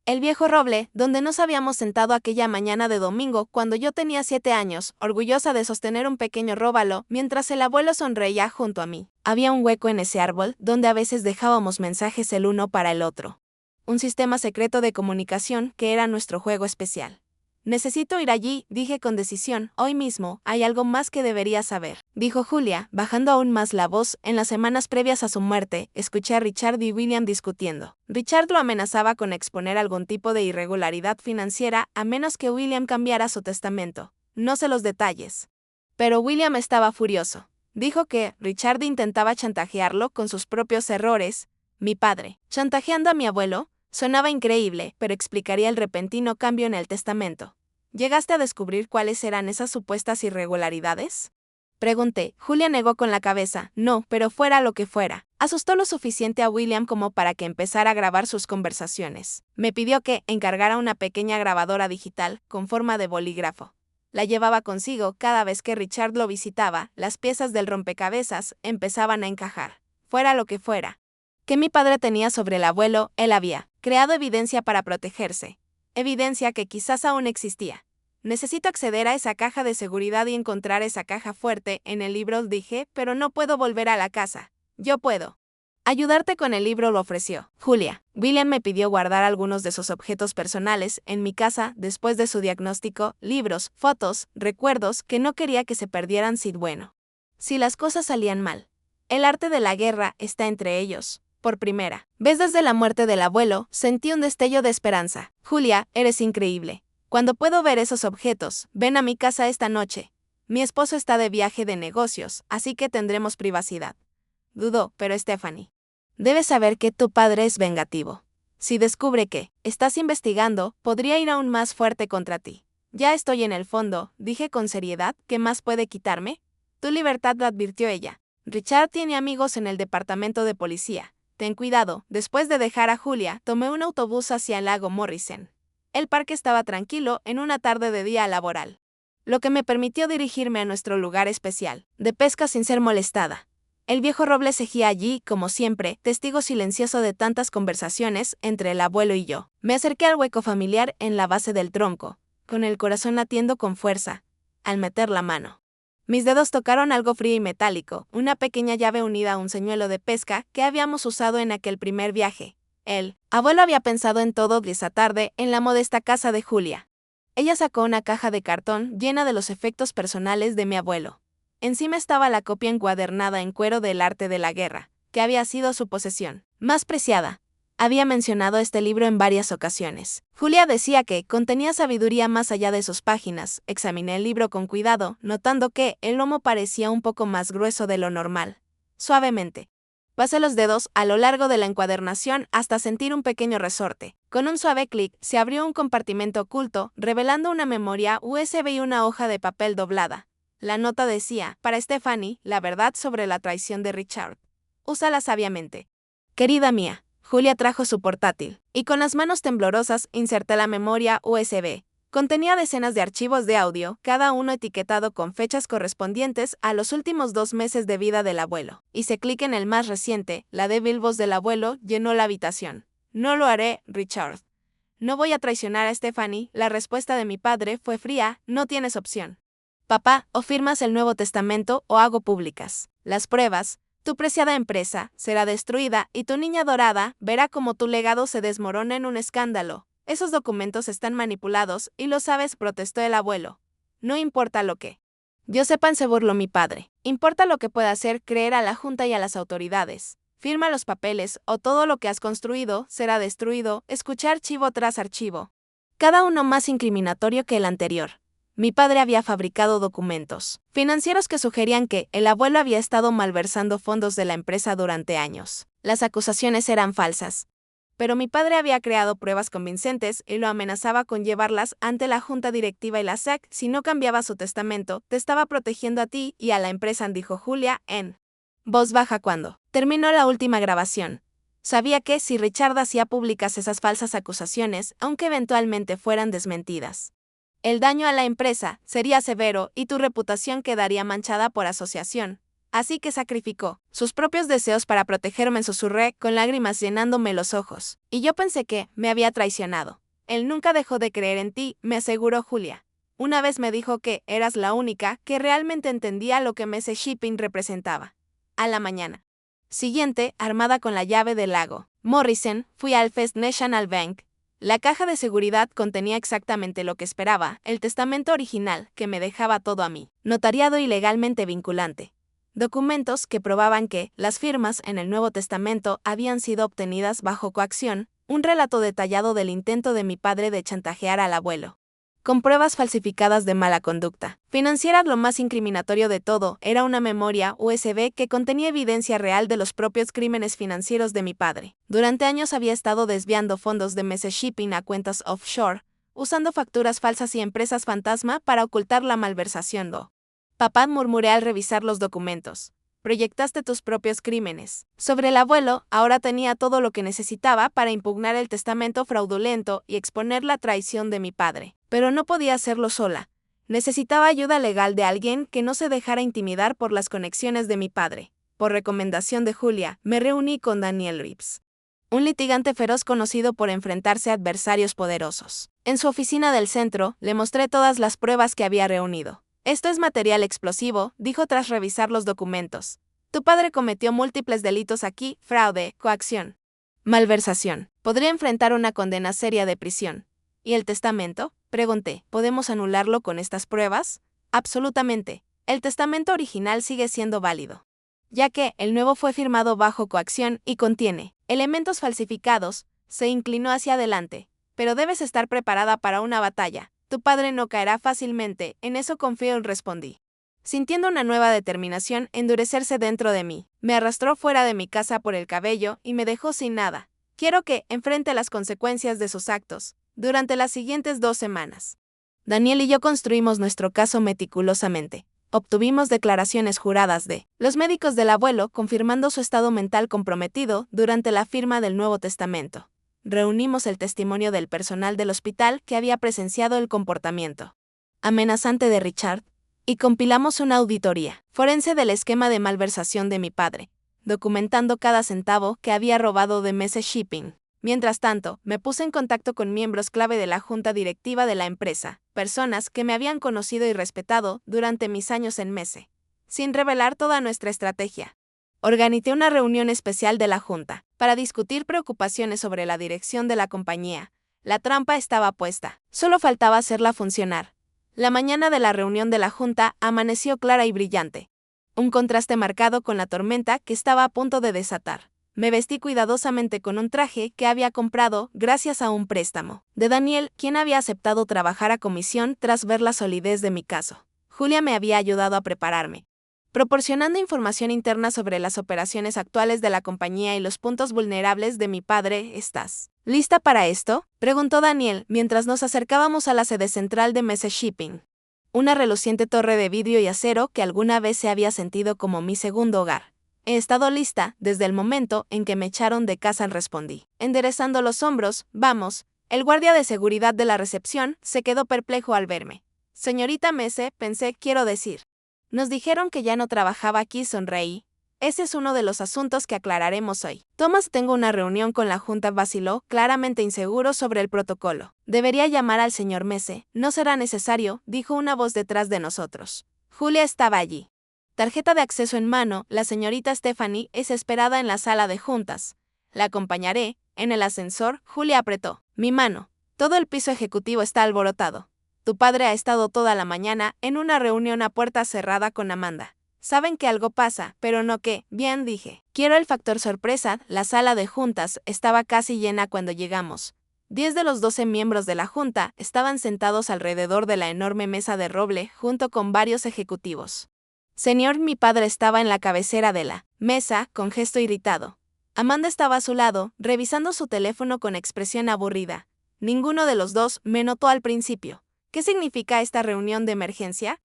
El viejo roble, donde nos habíamos sentado aquella mañana de domingo cuando yo tenía 7 años, orgullosa de sostener un pequeño róbalo, mientras el abuelo sonreía junto a mí. Había un hueco en ese árbol, donde a veces dejábamos mensajes el uno para el otro. Un sistema secreto de comunicación que era nuestro juego especial. Necesito ir allí, dije con decisión. Hoy mismo, hay algo más que deberías saber, dijo Julia, bajando aún más la voz. En las semanas previas a su muerte, escuché a Richard y William discutiendo. Richard lo amenazaba con exponer algún tipo de irregularidad financiera a menos que William cambiara su testamento. No sé los detalles. Pero William estaba furioso. Dijo que Richard intentaba chantajearlo con sus propios errores. Mi padre, chantajeando a mi abuelo, sonaba increíble, pero explicaría el repentino cambio en el testamento. ¿Llegaste a descubrir cuáles eran esas supuestas irregularidades? Pregunté. Julia negó con la cabeza. No, pero fuera lo que fuera. Asustó lo suficiente a William como para que empezara a grabar sus conversaciones. Me pidió que encargara una pequeña grabadora digital con forma de bolígrafo. La llevaba consigo cada vez que Richard lo visitaba. Las piezas del rompecabezas empezaban a encajar. Fuera lo que fuera que mi padre tenía sobre el abuelo, él había creado evidencia para protegerse. Evidencia que quizás aún existía. Necesito acceder a esa caja de seguridad y encontrar esa caja fuerte en el libro, dije, pero no puedo volver a la casa. Yo puedo ayudarte con el libro, lo ofreció Julia. William me pidió guardar algunos de sus objetos personales en mi casa después de su diagnóstico, libros, fotos, recuerdos que no quería que se perdieran si las cosas salían mal. El arte de la guerra está entre ellos. Por primera vez desde la muerte del abuelo, sentí un destello de esperanza. Julia, eres increíble. Cuando puedo ver esos objetos, ven a mi casa esta noche. Mi esposo está de viaje de negocios, así que tendremos privacidad. Dudó, pero Stephanie, debes saber que tu padre es vengativo. Si descubre que estás investigando, podría ir aún más fuerte contra ti. Ya estoy en el fondo, dije con seriedad. ¿Qué más puede quitarme? Tu libertad, advirtió ella. Richard tiene amigos en el departamento de policía. Ten cuidado. Después de dejar a Julia, tomé un autobús hacia el lago Morrison. El parque estaba tranquilo en una tarde de día laboral, lo que me permitió dirigirme a nuestro lugar especial de pesca sin ser molestada. El viejo roble seguía allí, como siempre, testigo silencioso de tantas conversaciones entre el abuelo y yo. Me acerqué al hueco familiar en la base del tronco, con el corazón latiendo con fuerza, al meter la mano. Mis dedos tocaron algo frío y metálico, una pequeña llave unida a un señuelo de pesca que habíamos usado en aquel primer viaje. El abuelo había pensado en todo esa tarde en la modesta casa de Julia. Ella sacó una caja de cartón llena de los efectos personales de mi abuelo. Encima estaba la copia encuadernada en cuero del arte de la guerra, que había sido su posesión más preciada. Había mencionado este libro en varias ocasiones. Julia decía que contenía sabiduría más allá de sus páginas. Examiné el libro con cuidado, notando que el lomo parecía un poco más grueso de lo normal. Suavemente pasé los dedos a lo largo de la encuadernación hasta sentir un pequeño resorte. Con un suave clic, se abrió un compartimento oculto, revelando una memoria USB y una hoja de papel doblada. La nota decía, para Stephanie, la verdad sobre la traición de Richard. Úsala sabiamente. Querida mía. Julia trajo su portátil, y con las manos temblorosas inserté la memoria USB. Contenía decenas de archivos de audio, cada uno etiquetado con fechas correspondientes a los últimos 2 meses de vida del abuelo. Hice clic en el más reciente, la débil voz del abuelo llenó la habitación. No lo haré, Richard. No voy a traicionar a Stephanie. La respuesta de mi padre fue fría, no tienes opción. Papá, o firmas el Nuevo Testamento o hago públicas las pruebas. Tu preciada empresa será destruida y tu niña dorada verá cómo tu legado se desmorona en un escándalo. Esos documentos están manipulados y lo sabes, protestó el abuelo. No importa lo que yo sepan, se burló mi padre. Importa lo que pueda hacer creer a la Junta y a las autoridades. Firma los papeles o todo lo que has construido será destruido. Escuché archivo tras archivo, cada uno más incriminatorio que el anterior. Mi padre había fabricado documentos financieros que sugerían que el abuelo había estado malversando fondos de la empresa durante años. Las acusaciones eran falsas, pero mi padre había creado pruebas convincentes y lo amenazaba con llevarlas ante la junta directiva y la SEC. Si no cambiaba su testamento, te estaba protegiendo a ti y a la empresa, dijo Julia en voz baja cuando terminó la última grabación. Sabía que si Richard hacía públicas esas falsas acusaciones, aunque eventualmente fueran desmentidas, el daño a la empresa sería severo y tu reputación quedaría manchada por asociación. Así que sacrificó sus propios deseos para protegerme, susurré, con lágrimas llenándome los ojos. Y yo pensé que me había traicionado. Él nunca dejó de creer en ti, me aseguró Julia. Una vez me dijo que eras la única que realmente entendía lo que MS Shipping representaba. A la mañana siguiente, armada con la llave del lago Morrison, fui al First National Bank. La caja de seguridad contenía exactamente lo que esperaba, el testamento original que me dejaba todo a mí, notariado y legalmente vinculante. Documentos que probaban que las firmas en el Nuevo Testamento habían sido obtenidas bajo coacción, un relato detallado del intento de mi padre de chantajear al abuelo, con pruebas falsificadas de mala conducta financiera. Lo más incriminatorio de todo era una memoria USB que contenía evidencia real de los propios crímenes financieros de mi padre. Durante años había estado desviando fondos de MS Shipping a cuentas offshore, usando facturas falsas y empresas fantasma para ocultar la malversación. Papá, murmuré al revisar los documentos. Proyectaste tus propios crímenes sobre el abuelo. Ahora tenía todo lo que necesitaba para impugnar el testamento fraudulento y exponer la traición de mi padre. Pero no podía hacerlo sola. Necesitaba ayuda legal de alguien que no se dejara intimidar por las conexiones de mi padre. Por recomendación de Julia, me reuní con Daniel Reeves, un litigante feroz conocido por enfrentarse a adversarios poderosos. En su oficina del centro, le mostré todas las pruebas que había reunido. Esto es material explosivo, dijo tras revisar los documentos. Tu padre cometió múltiples delitos aquí: fraude, coacción, malversación. Podría enfrentar una condena seria de prisión. ¿Y el testamento?, pregunté. ¿Podemos anularlo con estas pruebas? Absolutamente. El testamento original sigue siendo válido, ya que el nuevo fue firmado bajo coacción y contiene elementos falsificados. Se inclinó hacia adelante. Pero debes estar preparada para una batalla. Tu padre no caerá fácilmente, en eso confío, respondí, sintiendo una nueva determinación endurecerse dentro de mí. Me arrastró fuera de mi casa por el cabello y me dejó sin nada. Quiero que enfrente las consecuencias de sus actos. Durante las siguientes 2 semanas, Daniel y yo construimos nuestro caso meticulosamente. Obtuvimos declaraciones juradas de los médicos del abuelo confirmando su estado mental comprometido durante la firma del Nuevo Testamento. Reunimos el testimonio del personal del hospital que había presenciado el comportamiento amenazante de Richard, y compilamos una auditoría forense del esquema de malversación de mi padre, documentando cada centavo que había robado de MS Shipping. Mientras tanto, me puse en contacto con miembros clave de la junta directiva de la empresa, personas que me habían conocido y respetado durante mis años en MS, sin revelar toda nuestra estrategia. Organicé una reunión especial de la junta para discutir preocupaciones sobre la dirección de la compañía. La trampa estaba puesta, solo faltaba hacerla funcionar. La mañana de la reunión de la junta amaneció clara y brillante, un contraste marcado con la tormenta que estaba a punto de desatar. Me vestí cuidadosamente con un traje que había comprado gracias a un préstamo de Daniel, quien había aceptado trabajar a comisión tras ver la solidez de mi caso. Julia me había ayudado a prepararme, proporcionando información interna sobre las operaciones actuales de la compañía y los puntos vulnerables de mi padre. ¿Estás lista para esto?, preguntó Daniel mientras nos acercábamos a la sede central de MS Shipping, una reluciente torre de vidrio y acero que alguna vez se había sentido como mi segundo hogar. He estado lista desde el momento en que me echaron de casa, respondí, enderezando los hombros. Vamos. El guardia de seguridad de la recepción se quedó perplejo al verme. Señorita Mese, pensé, quiero decir. Nos dijeron que ya no trabajaba aquí, sonreí. Ese es uno de los asuntos que aclararemos hoy. Thomas, tengo una reunión con la junta, vaciló, claramente inseguro sobre el protocolo. Debería llamar al señor Mese. No será necesario, dijo una voz detrás de nosotros. Julia estaba allí, tarjeta de acceso en mano. La señorita Stephanie es esperada en la sala de juntas. La acompañaré. En el ascensor, Julia apretó mi mano. Todo el piso ejecutivo está alborotado. Tu padre ha estado toda la mañana en una reunión a puerta cerrada con Amanda. Saben que algo pasa, pero no qué. Bien, dije. Quiero el factor sorpresa. La sala de juntas estaba casi llena cuando llegamos. 10 de los 12 miembros de la junta estaban sentados alrededor de la enorme mesa de roble junto con varios ejecutivos. Señor, mi padre estaba en la cabecera de la mesa, con gesto irritado. Amanda estaba a su lado, revisando su teléfono con expresión aburrida. Ninguno de los dos me notó al principio. ¿Qué significa esta reunión de emergencia?,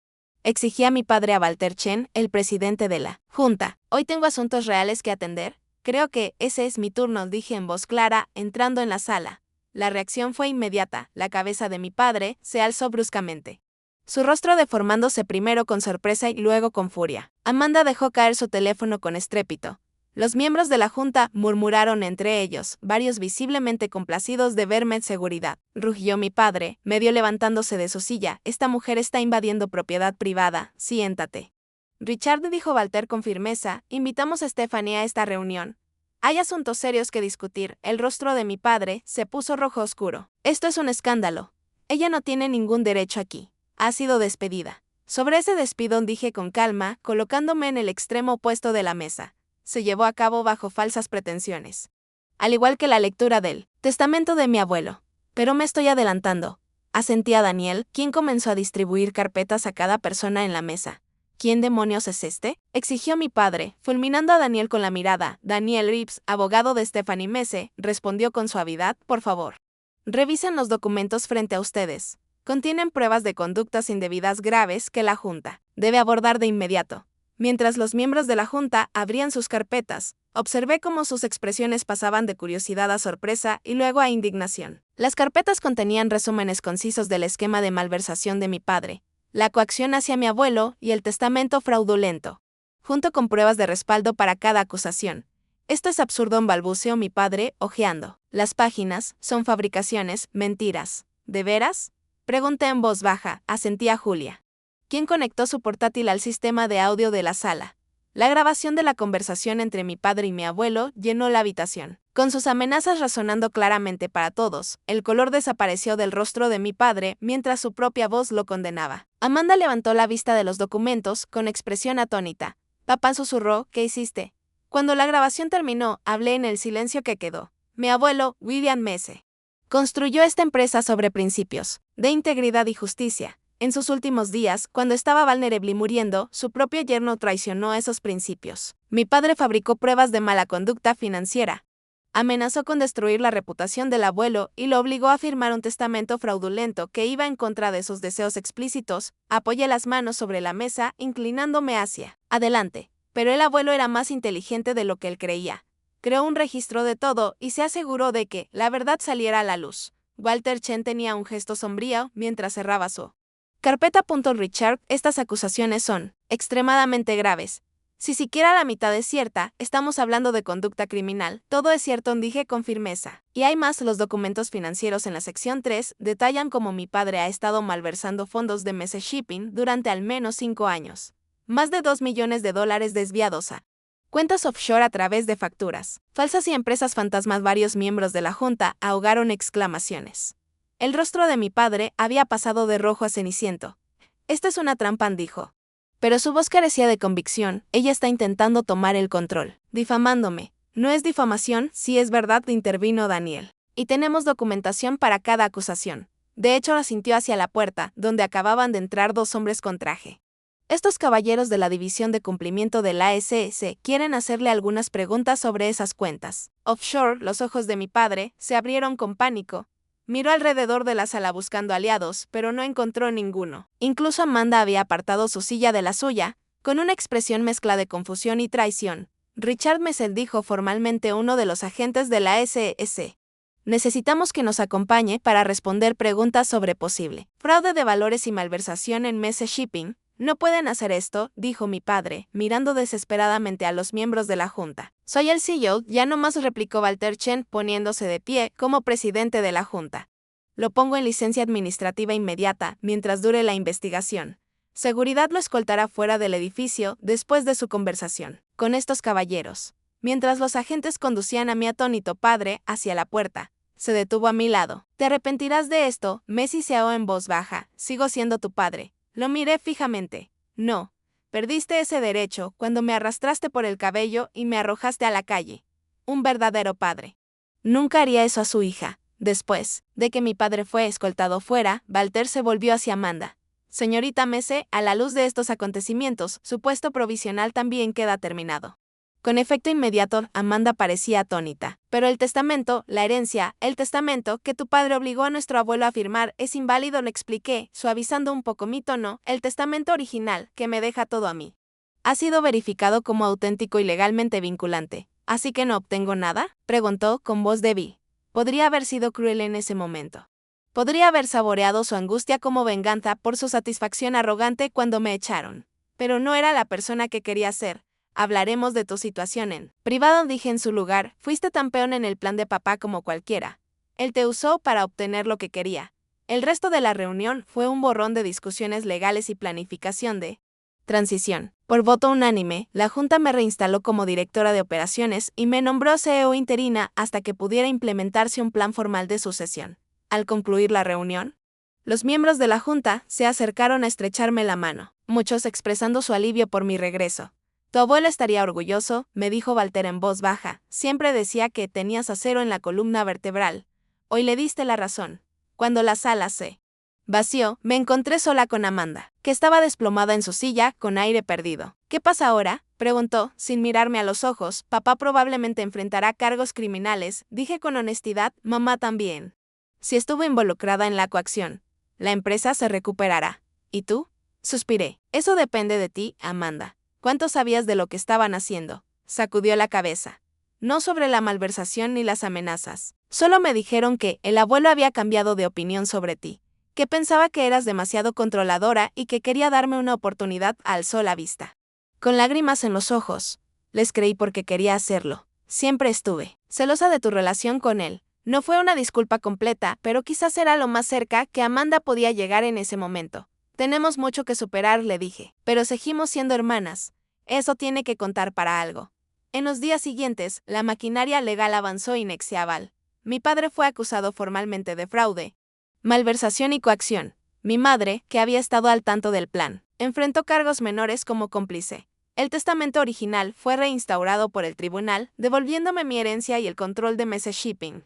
exigía mi padre a Walter Chen, el presidente de la junta. Hoy tengo asuntos reales que atender. Creo que ese es mi turno, dije en voz clara, entrando en la sala. La reacción fue inmediata, la cabeza de mi padre se alzó bruscamente, su rostro deformándose primero con sorpresa y luego con furia. Amanda dejó caer su teléfono con estrépito. Los miembros de la junta murmuraron entre ellos, varios visiblemente complacidos de verme en seguridad. Rugió mi padre, medio levantándose de su silla. Esta mujer está invadiendo propiedad privada, siéntate. Richard, dijo Walter con firmeza, invitamos a Stephanie a esta reunión. Hay asuntos serios que discutir. El rostro de mi padre se puso rojo oscuro. Esto es un escándalo. Ella no tiene ningún derecho aquí. Ha sido despedida. Sobre ese despido dije con calma, colocándome en el extremo opuesto de la mesa. Se llevó a cabo bajo falsas pretensiones. Al igual que la lectura del testamento de mi abuelo. Pero me estoy adelantando. Asentía Daniel, quien comenzó a distribuir carpetas a cada persona en la mesa. ¿Quién demonios es este?, exigió mi padre, fulminando a Daniel con la mirada. Daniel Reeves, abogado de Stephanie Mese, respondió con suavidad, por favor. Revisen los documentos frente a ustedes. Contienen pruebas de conductas indebidas graves que la Junta debe abordar de inmediato. Mientras los miembros de la Junta abrían sus carpetas, observé cómo sus expresiones pasaban de curiosidad a sorpresa y luego a indignación. Las carpetas contenían resúmenes concisos del esquema de malversación de mi padre, la coacción hacia mi abuelo y el testamento fraudulento, junto con pruebas de respaldo para cada acusación. Esto es absurdo, balbuceó mi padre, hojeando. Las páginas son fabricaciones, mentiras. ¿De veras?, pregunté en voz baja, asentía Julia, quien conectó su portátil al sistema de audio de la sala. La grabación de la conversación entre mi padre y mi abuelo llenó la habitación. Con sus amenazas resonando claramente para todos, el color desapareció del rostro de mi padre mientras su propia voz lo condenaba. Amanda levantó la vista de los documentos con expresión atónita. Papá, susurró, ¿qué hiciste? Cuando la grabación terminó, hablé en el silencio que quedó. Mi abuelo, William Mese, construyó esta empresa sobre principios de integridad y justicia. En sus últimos días, cuando estaba vulnerable y muriendo, su propio yerno traicionó esos principios. Mi padre fabricó pruebas de mala conducta financiera. Amenazó con destruir la reputación del abuelo y lo obligó a firmar un testamento fraudulento que iba en contra de sus deseos explícitos. Apoyé las manos sobre la mesa, inclinándome hacia adelante. Pero el abuelo era más inteligente de lo que él creía. Creó un registro de todo y se aseguró de que la verdad saliera a la luz. Walter Chen tenía un gesto sombrío mientras cerraba su carpeta. Richard, estas acusaciones son extremadamente graves. Si siquiera la mitad es cierta, estamos hablando de conducta criminal. Todo es cierto, dije con firmeza. Y hay más, los documentos financieros en la sección 3 detallan cómo mi padre ha estado malversando fondos de Mese Shipping durante al menos 5 años. Más de $2 millones desviados a cuentas offshore a través de facturas falsas y empresas fantasmas. Varios miembros de la Junta ahogaron exclamaciones. El rostro de mi padre había pasado de rojo a ceniciento. Esta es una trampa, dijo. Pero su voz carecía de convicción. Ella está intentando tomar el control, difamándome. No es difamación, si es verdad, intervino Daniel. Y tenemos documentación para cada acusación. De hecho, asintió hacia la puerta, donde acababan de entrar 2 hombres con traje. Estos caballeros de la División de Cumplimiento de la SS quieren hacerle algunas preguntas sobre esas cuentas offshore. Los ojos de mi padre se abrieron con pánico. Miró alrededor de la sala buscando aliados, pero no encontró ninguno. Incluso Amanda había apartado su silla de la suya, con una expresión mezcla de confusión y traición. Richard Mese, dijo formalmente uno de los agentes de la SS. Necesitamos que nos acompañe para responder preguntas sobre posible fraude de valores y malversación en Mese Shipping. No pueden hacer esto, dijo mi padre, mirando desesperadamente a los miembros de la Junta. Soy el CEO, ya no más, replicó Walter Chen, poniéndose de pie como presidente de la Junta. Lo pongo en licencia administrativa inmediata, mientras dure la investigación. Seguridad lo escoltará fuera del edificio después de su conversación con estos caballeros. Mientras los agentes conducían a mi atónito padre hacia la puerta, se detuvo a mi lado. Te arrepentirás de esto, Messi seó en voz baja. Sigo siendo tu padre. Lo miré fijamente. No. Perdiste ese derecho cuando me arrastraste por el cabello y me arrojaste a la calle. Un verdadero padre nunca haría eso a su hija. Después de que mi padre fue escoltado fuera, Walter se volvió hacia Amanda. Señorita Mese, a la luz de estos acontecimientos, su puesto provisional también queda terminado. Con efecto inmediato, Amanda parecía atónita. Pero el testamento, la herencia, el testamento que tu padre obligó a nuestro abuelo a firmar es inválido, le expliqué, suavizando un poco mi tono. El testamento original, que me deja todo a mí, ha sido verificado como auténtico y legalmente vinculante. ¿Así que no obtengo nada?, preguntó con voz débil. Podría haber sido cruel en ese momento. Podría haber saboreado su angustia como venganza por su satisfacción arrogante cuando me echaron. Pero no era la persona que quería ser. Hablaremos de tu situación en privado, dije en su lugar. Fuiste tan peón en el plan de papá como cualquiera. Él te usó para obtener lo que quería. El resto de la reunión fue un borrón de discusiones legales y planificación de transición. Por voto unánime, la Junta me reinstaló como directora de operaciones y me nombró CEO interina hasta que pudiera implementarse un plan formal de sucesión. Al concluir la reunión, los miembros de la Junta se acercaron a estrecharme la mano, muchos expresando su alivio por mi regreso. Tu abuelo estaría orgulloso, me dijo Walter en voz baja. Siempre decía que tenías acero en la columna vertebral. Hoy le diste la razón. Cuando la sala se vació, me encontré sola con Amanda, que estaba desplomada en su silla, con aire perdido. ¿Qué pasa ahora?, preguntó, sin mirarme a los ojos. Papá probablemente enfrentará cargos criminales, dije con honestidad. Mamá también. Si estuvo involucrada en la coacción, la empresa se recuperará. ¿Y tú?, suspiré. Eso depende de ti, Amanda. ¿Cuánto sabías de lo que estaban haciendo? Sacudió la cabeza. No sobre la malversación ni las amenazas. Solo me dijeron que el abuelo había cambiado de opinión sobre ti, que pensaba que eras demasiado controladora y que quería darme una oportunidad. Alzó la vista. Con lágrimas en los ojos. Les creí porque quería hacerlo. Siempre estuve celosa de tu relación con él. No fue una disculpa completa, pero quizás era lo más cerca que Amanda podía llegar en ese momento. Tenemos mucho que superar, le dije, pero seguimos siendo hermanas. Eso tiene que contar para algo. En los días siguientes, la maquinaria legal avanzó inexorable. Mi padre fue acusado formalmente de fraude, malversación y coacción. Mi madre, que había estado al tanto del plan, enfrentó cargos menores como cómplice. El testamento original fue reinstaurado por el tribunal, devolviéndome mi herencia y el control de MS Shipping.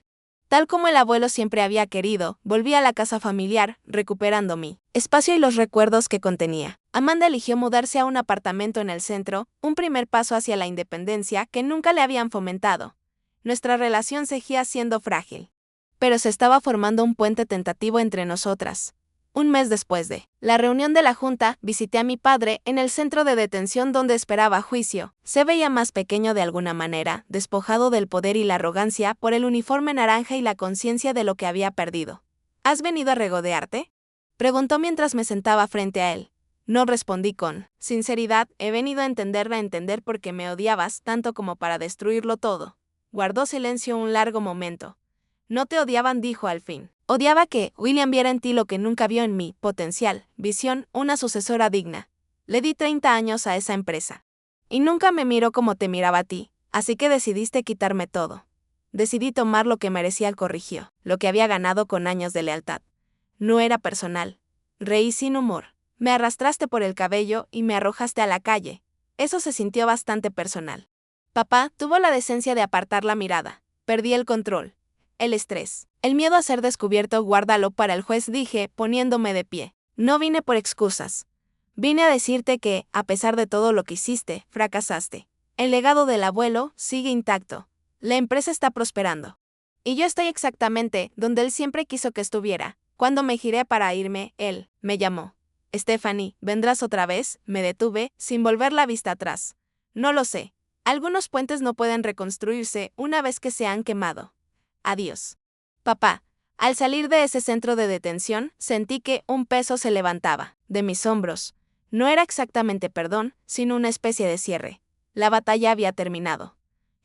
Tal como el abuelo siempre había querido, volví a la casa familiar, recuperando mi espacio y los recuerdos que contenía. Amanda eligió mudarse a un apartamento en el centro, un primer paso hacia la independencia que nunca le habían fomentado. Nuestra relación seguía siendo frágil, pero se estaba formando un puente tentativo entre nosotras. Un mes después de la reunión de la Junta, visité a mi padre en el centro de detención donde esperaba juicio. Se veía más pequeño de alguna manera, despojado del poder y la arrogancia por el uniforme naranja y la conciencia de lo que había perdido. ¿Has venido a regodearte?, preguntó mientras me sentaba frente a él. No, respondí con sinceridad. He venido a entender por qué me odiabas tanto como para destruirlo todo. Guardó silencio un largo momento. No te odiaban, dijo al fin. Odiaba que William viera en ti lo que nunca vio en mí, potencial, visión, una sucesora digna. Le di 30 años a esa empresa. Y nunca me miró como te miraba a ti, así que decidiste quitarme todo. Decidí tomar lo que merecía, corrigió, lo que había ganado con años de lealtad. No era personal. Reí sin humor. Me arrastraste por el cabello y me arrojaste a la calle. Eso se sintió bastante personal. Papá tuvo la decencia de apartar la mirada. Perdí el control. El estrés, el miedo a ser descubierto, guárdalo para el juez, dije, poniéndome de pie. No vine por excusas. Vine a decirte que, a pesar de todo lo que hiciste, fracasaste. El legado del abuelo sigue intacto. La empresa está prosperando. Y yo estoy exactamente donde él siempre quiso que estuviera. Cuando me giré para irme, él me llamó. Stephanie, ¿vendrás otra vez? Me detuve, sin volver la vista atrás. No lo sé. Algunos puentes no pueden reconstruirse una vez que se han quemado. Adiós. Papá. Al salir de ese centro de detención, sentí que un peso se levantaba de mis hombros. No era exactamente perdón, sino una especie de cierre. La batalla había terminado.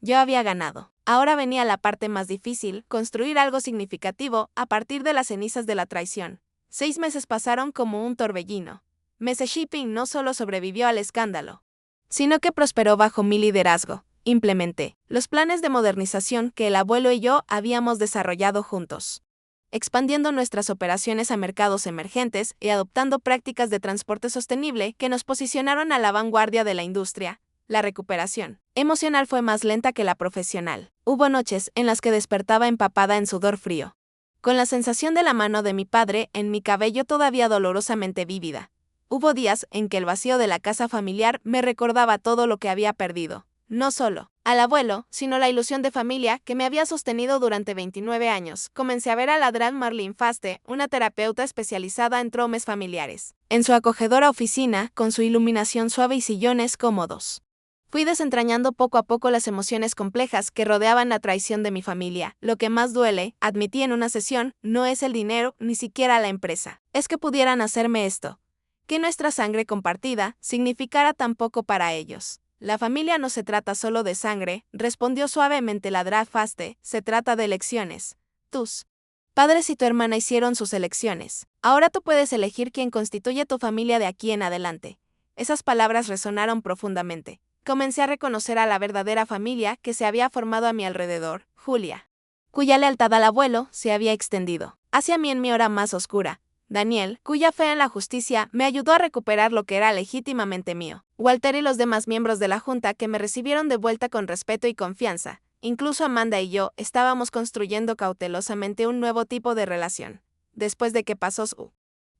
Yo había ganado. Ahora venía la parte más difícil, construir algo significativo a partir de las cenizas de la traición. 6 meses pasaron como un torbellino. MS Shipping no solo sobrevivió al escándalo, sino que prosperó bajo mi liderazgo. Implementé los planes de modernización que el abuelo y yo habíamos desarrollado juntos, expandiendo nuestras operaciones a mercados emergentes y adoptando prácticas de transporte sostenible que nos posicionaron a la vanguardia de la industria. La recuperación emocional fue más lenta que la profesional. Hubo noches en las que despertaba empapada en sudor frío, con la sensación de la mano de mi padre en mi cabello todavía dolorosamente vívida. Hubo días en que el vacío de la casa familiar me recordaba todo lo que había perdido. No solo al abuelo, sino la ilusión de familia que me había sostenido durante 29 años. Comencé a ver a Ladrán Marlene Faste, una terapeuta especializada en traumas familiares, en su acogedora oficina, con su iluminación suave y sillones cómodos. Fui desentrañando poco a poco las emociones complejas que rodeaban la traición de mi familia. Lo que más duele, admití en una sesión, no es el dinero, ni siquiera la empresa. Es que pudieran hacerme esto. Que nuestra sangre compartida significara tan poco para ellos. La familia no se trata solo de sangre, respondió suavemente la Drafaste, se trata de elecciones. Tus padres y tu hermana hicieron sus elecciones. Ahora tú puedes elegir quién constituye tu familia de aquí en adelante. Esas palabras resonaron profundamente. Comencé a reconocer a la verdadera familia que se había formado a mi alrededor, Julia, cuya lealtad al abuelo se había extendido hacia mí en mi hora más oscura. Daniel, cuya fe en la justicia me ayudó a recuperar lo que era legítimamente mío. Walter y los demás miembros de la junta que me recibieron de vuelta con respeto y confianza. Incluso Amanda y yo estábamos construyendo cautelosamente un nuevo tipo de relación. Después de que pasó su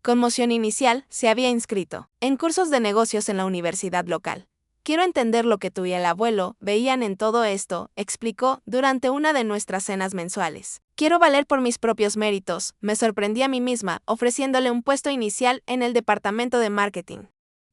conmoción inicial, se había inscrito en cursos de negocios en la universidad local. Quiero entender lo que tú y el abuelo veían en todo esto, explicó durante una de nuestras cenas mensuales. Quiero valer por mis propios méritos, me sorprendí a mí misma ofreciéndole un puesto inicial en el departamento de marketing,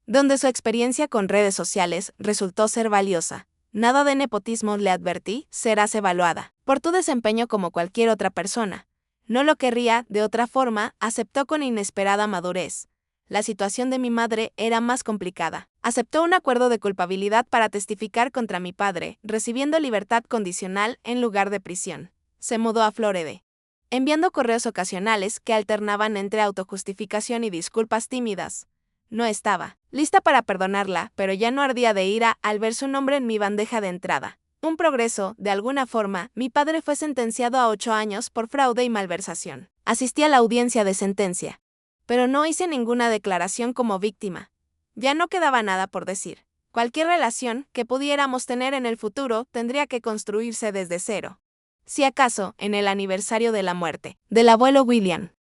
donde su experiencia con redes sociales resultó ser valiosa. Nada de nepotismo, le advertí, serás evaluada por tu desempeño como cualquier otra persona. No lo querría de otra forma, aceptó con inesperada madurez. La situación de mi madre era más complicada. Aceptó un acuerdo de culpabilidad para testificar contra mi padre, recibiendo libertad condicional en lugar de prisión. Se mudó a Florida, enviando correos ocasionales que alternaban entre autojustificación y disculpas tímidas. No estaba lista para perdonarla, pero ya no ardía de ira al ver su nombre en mi bandeja de entrada. Un progreso, de alguna forma, mi padre fue sentenciado a 8 años por fraude y malversación. Asistí a la audiencia de sentencia, pero no hice ninguna declaración como víctima. Ya no quedaba nada por decir. Cualquier relación que pudiéramos tener en el futuro tendría que construirse desde cero. Si acaso, en el aniversario de la muerte del abuelo William,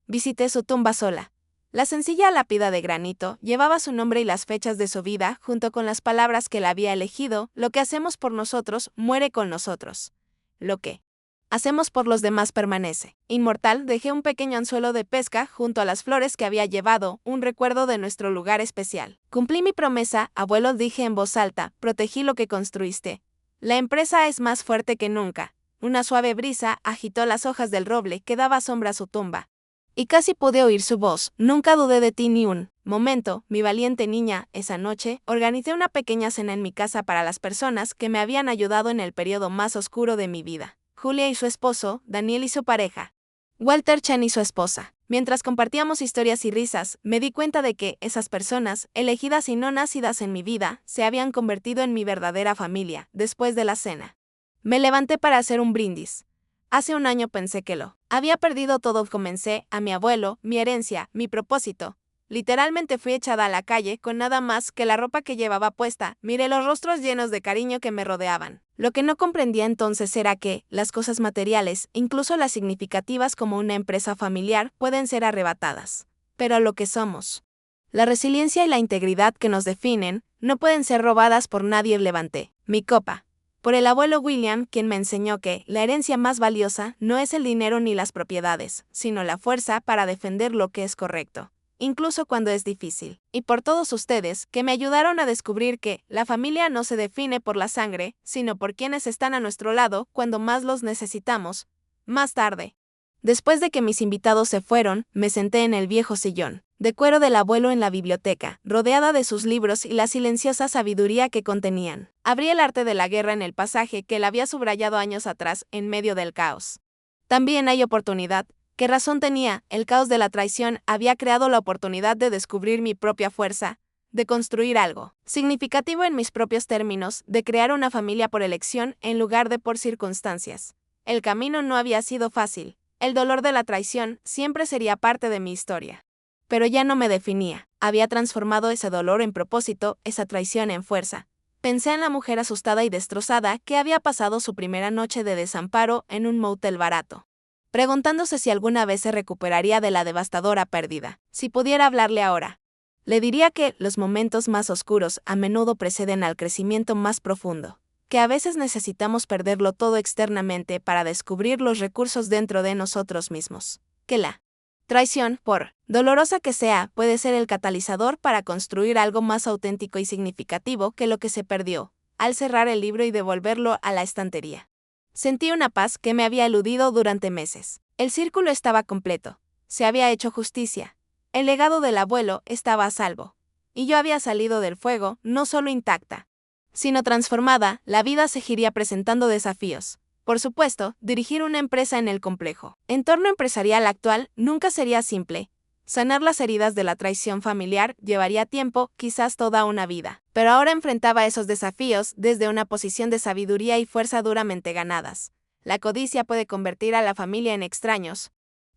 visité su tumba sola. La sencilla lápida de granito llevaba su nombre y las fechas de su vida junto con las palabras que él había elegido: lo que hacemos por nosotros muere con nosotros. Lo que hacemos por los demás permanece. Inmortal, dejé un pequeño anzuelo de pesca junto a las flores que había llevado, un recuerdo de nuestro lugar especial. Cumplí mi promesa, abuelo, dije en voz alta, protegí lo que construiste. La empresa es más fuerte que nunca. Una suave brisa agitó las hojas del roble que daba sombra a su tumba. Y casi pude oír su voz. Nunca dudé de ti ni un momento, mi valiente niña. Esa noche, organicé una pequeña cena en mi casa para las personas que me habían ayudado en el periodo más oscuro de mi vida. Julia y su esposo, Daniel y su pareja, Walter Chen y su esposa. Mientras compartíamos historias y risas, me di cuenta de que esas personas, elegidas y no nacidas en mi vida, se habían convertido en mi verdadera familia. Después de la cena, me levanté para hacer un brindis. Hace un año pensé que lo había perdido todo. Comencé a mi abuelo, mi herencia, mi propósito. Literalmente fui echada a la calle con nada más que la ropa que llevaba puesta. Miré los rostros llenos de cariño que me rodeaban. Lo que no comprendía entonces era que las cosas materiales, incluso las significativas como una empresa familiar, pueden ser arrebatadas. Pero lo que somos, la resiliencia y la integridad que nos definen, no pueden ser robadas por nadie. Levanté mi copa por el abuelo William, quien me enseñó que la herencia más valiosa no es el dinero ni las propiedades, sino la fuerza para defender lo que es correcto, incluso cuando es difícil. Y por todos ustedes, que me ayudaron a descubrir que la familia no se define por la sangre, sino por quienes están a nuestro lado cuando más los necesitamos. Más tarde, después de que mis invitados se fueron, me senté en el viejo sillón de cuero del abuelo en la biblioteca, rodeada de sus libros y la silenciosa sabiduría que contenían. Abrí El arte de la guerra en el pasaje que él había subrayado años atrás, en medio del caos. También hay oportunidad. ¿Qué razón tenía? El caos de la traición había creado la oportunidad de descubrir mi propia fuerza, de construir algo significativo en mis propios términos, de crear una familia por elección en lugar de por circunstancias. El camino no había sido fácil. El dolor de la traición siempre sería parte de mi historia. Pero ya no me definía. Había transformado ese dolor en propósito, esa traición en fuerza. Pensé en la mujer asustada y destrozada que había pasado su primera noche de desamparo en un motel barato, preguntándose si alguna vez se recuperaría de la devastadora pérdida. Si pudiera hablarle ahora, le diría que los momentos más oscuros a menudo preceden al crecimiento más profundo, que a veces necesitamos perderlo todo externamente para descubrir los recursos dentro de nosotros mismos, que la traición, por dolorosa que sea, puede ser el catalizador para construir algo más auténtico y significativo que lo que se perdió. al cerrar el libro y devolverlo a la estantería. Sentí una paz que me había eludido durante meses. El círculo estaba completo. Se había hecho justicia. El legado del abuelo estaba a salvo. Y yo había salido del fuego, no solo intacta, sino transformada. La vida seguiría presentando desafíos. Por supuesto, dirigir una empresa en el complejo entorno empresarial actual nunca sería simple. Sanar las heridas de la traición familiar llevaría tiempo, quizás toda una vida. Pero ahora enfrentaba esos desafíos desde una posición de sabiduría y fuerza duramente ganadas. La codicia puede convertir a la familia en extraños.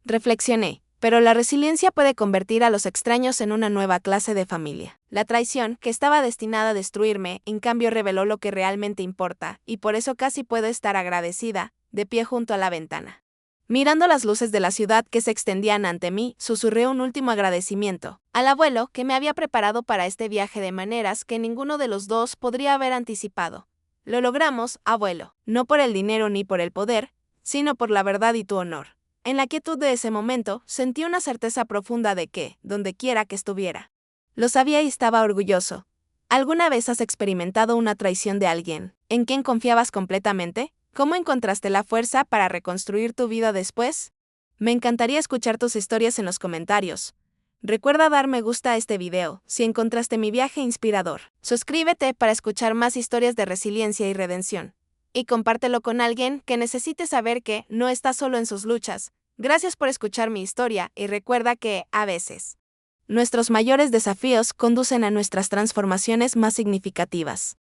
Reflexioné, pero la resiliencia puede convertir a los extraños en una nueva clase de familia. La traición, que estaba destinada a destruirme, en cambio reveló lo que realmente importa, y por eso casi puedo estar agradecida, de pie junto a la ventana. Mirando las luces de la ciudad que se extendían ante mí, susurré un último agradecimiento al abuelo que me había preparado para este viaje de maneras que ninguno de los dos podría haber anticipado. Lo logramos, abuelo, no por el dinero ni por el poder, sino por la verdad y tu honor. En la quietud de ese momento, sentí una certeza profunda de que, donde quiera que estuviera, lo sabía y estaba orgulloso. ¿Alguna vez has experimentado una traición de alguien en quien confiabas completamente? ¿Cómo encontraste la fuerza para reconstruir tu vida después? Me encantaría escuchar tus historias en los comentarios. Recuerda dar me gusta a este video si encontraste mi viaje inspirador. Suscríbete para escuchar más historias de resiliencia y redención. Y compártelo con alguien que necesite saber que no está solo en sus luchas. Gracias por escuchar mi historia y recuerda que, a veces, nuestros mayores desafíos conducen a nuestras transformaciones más significativas.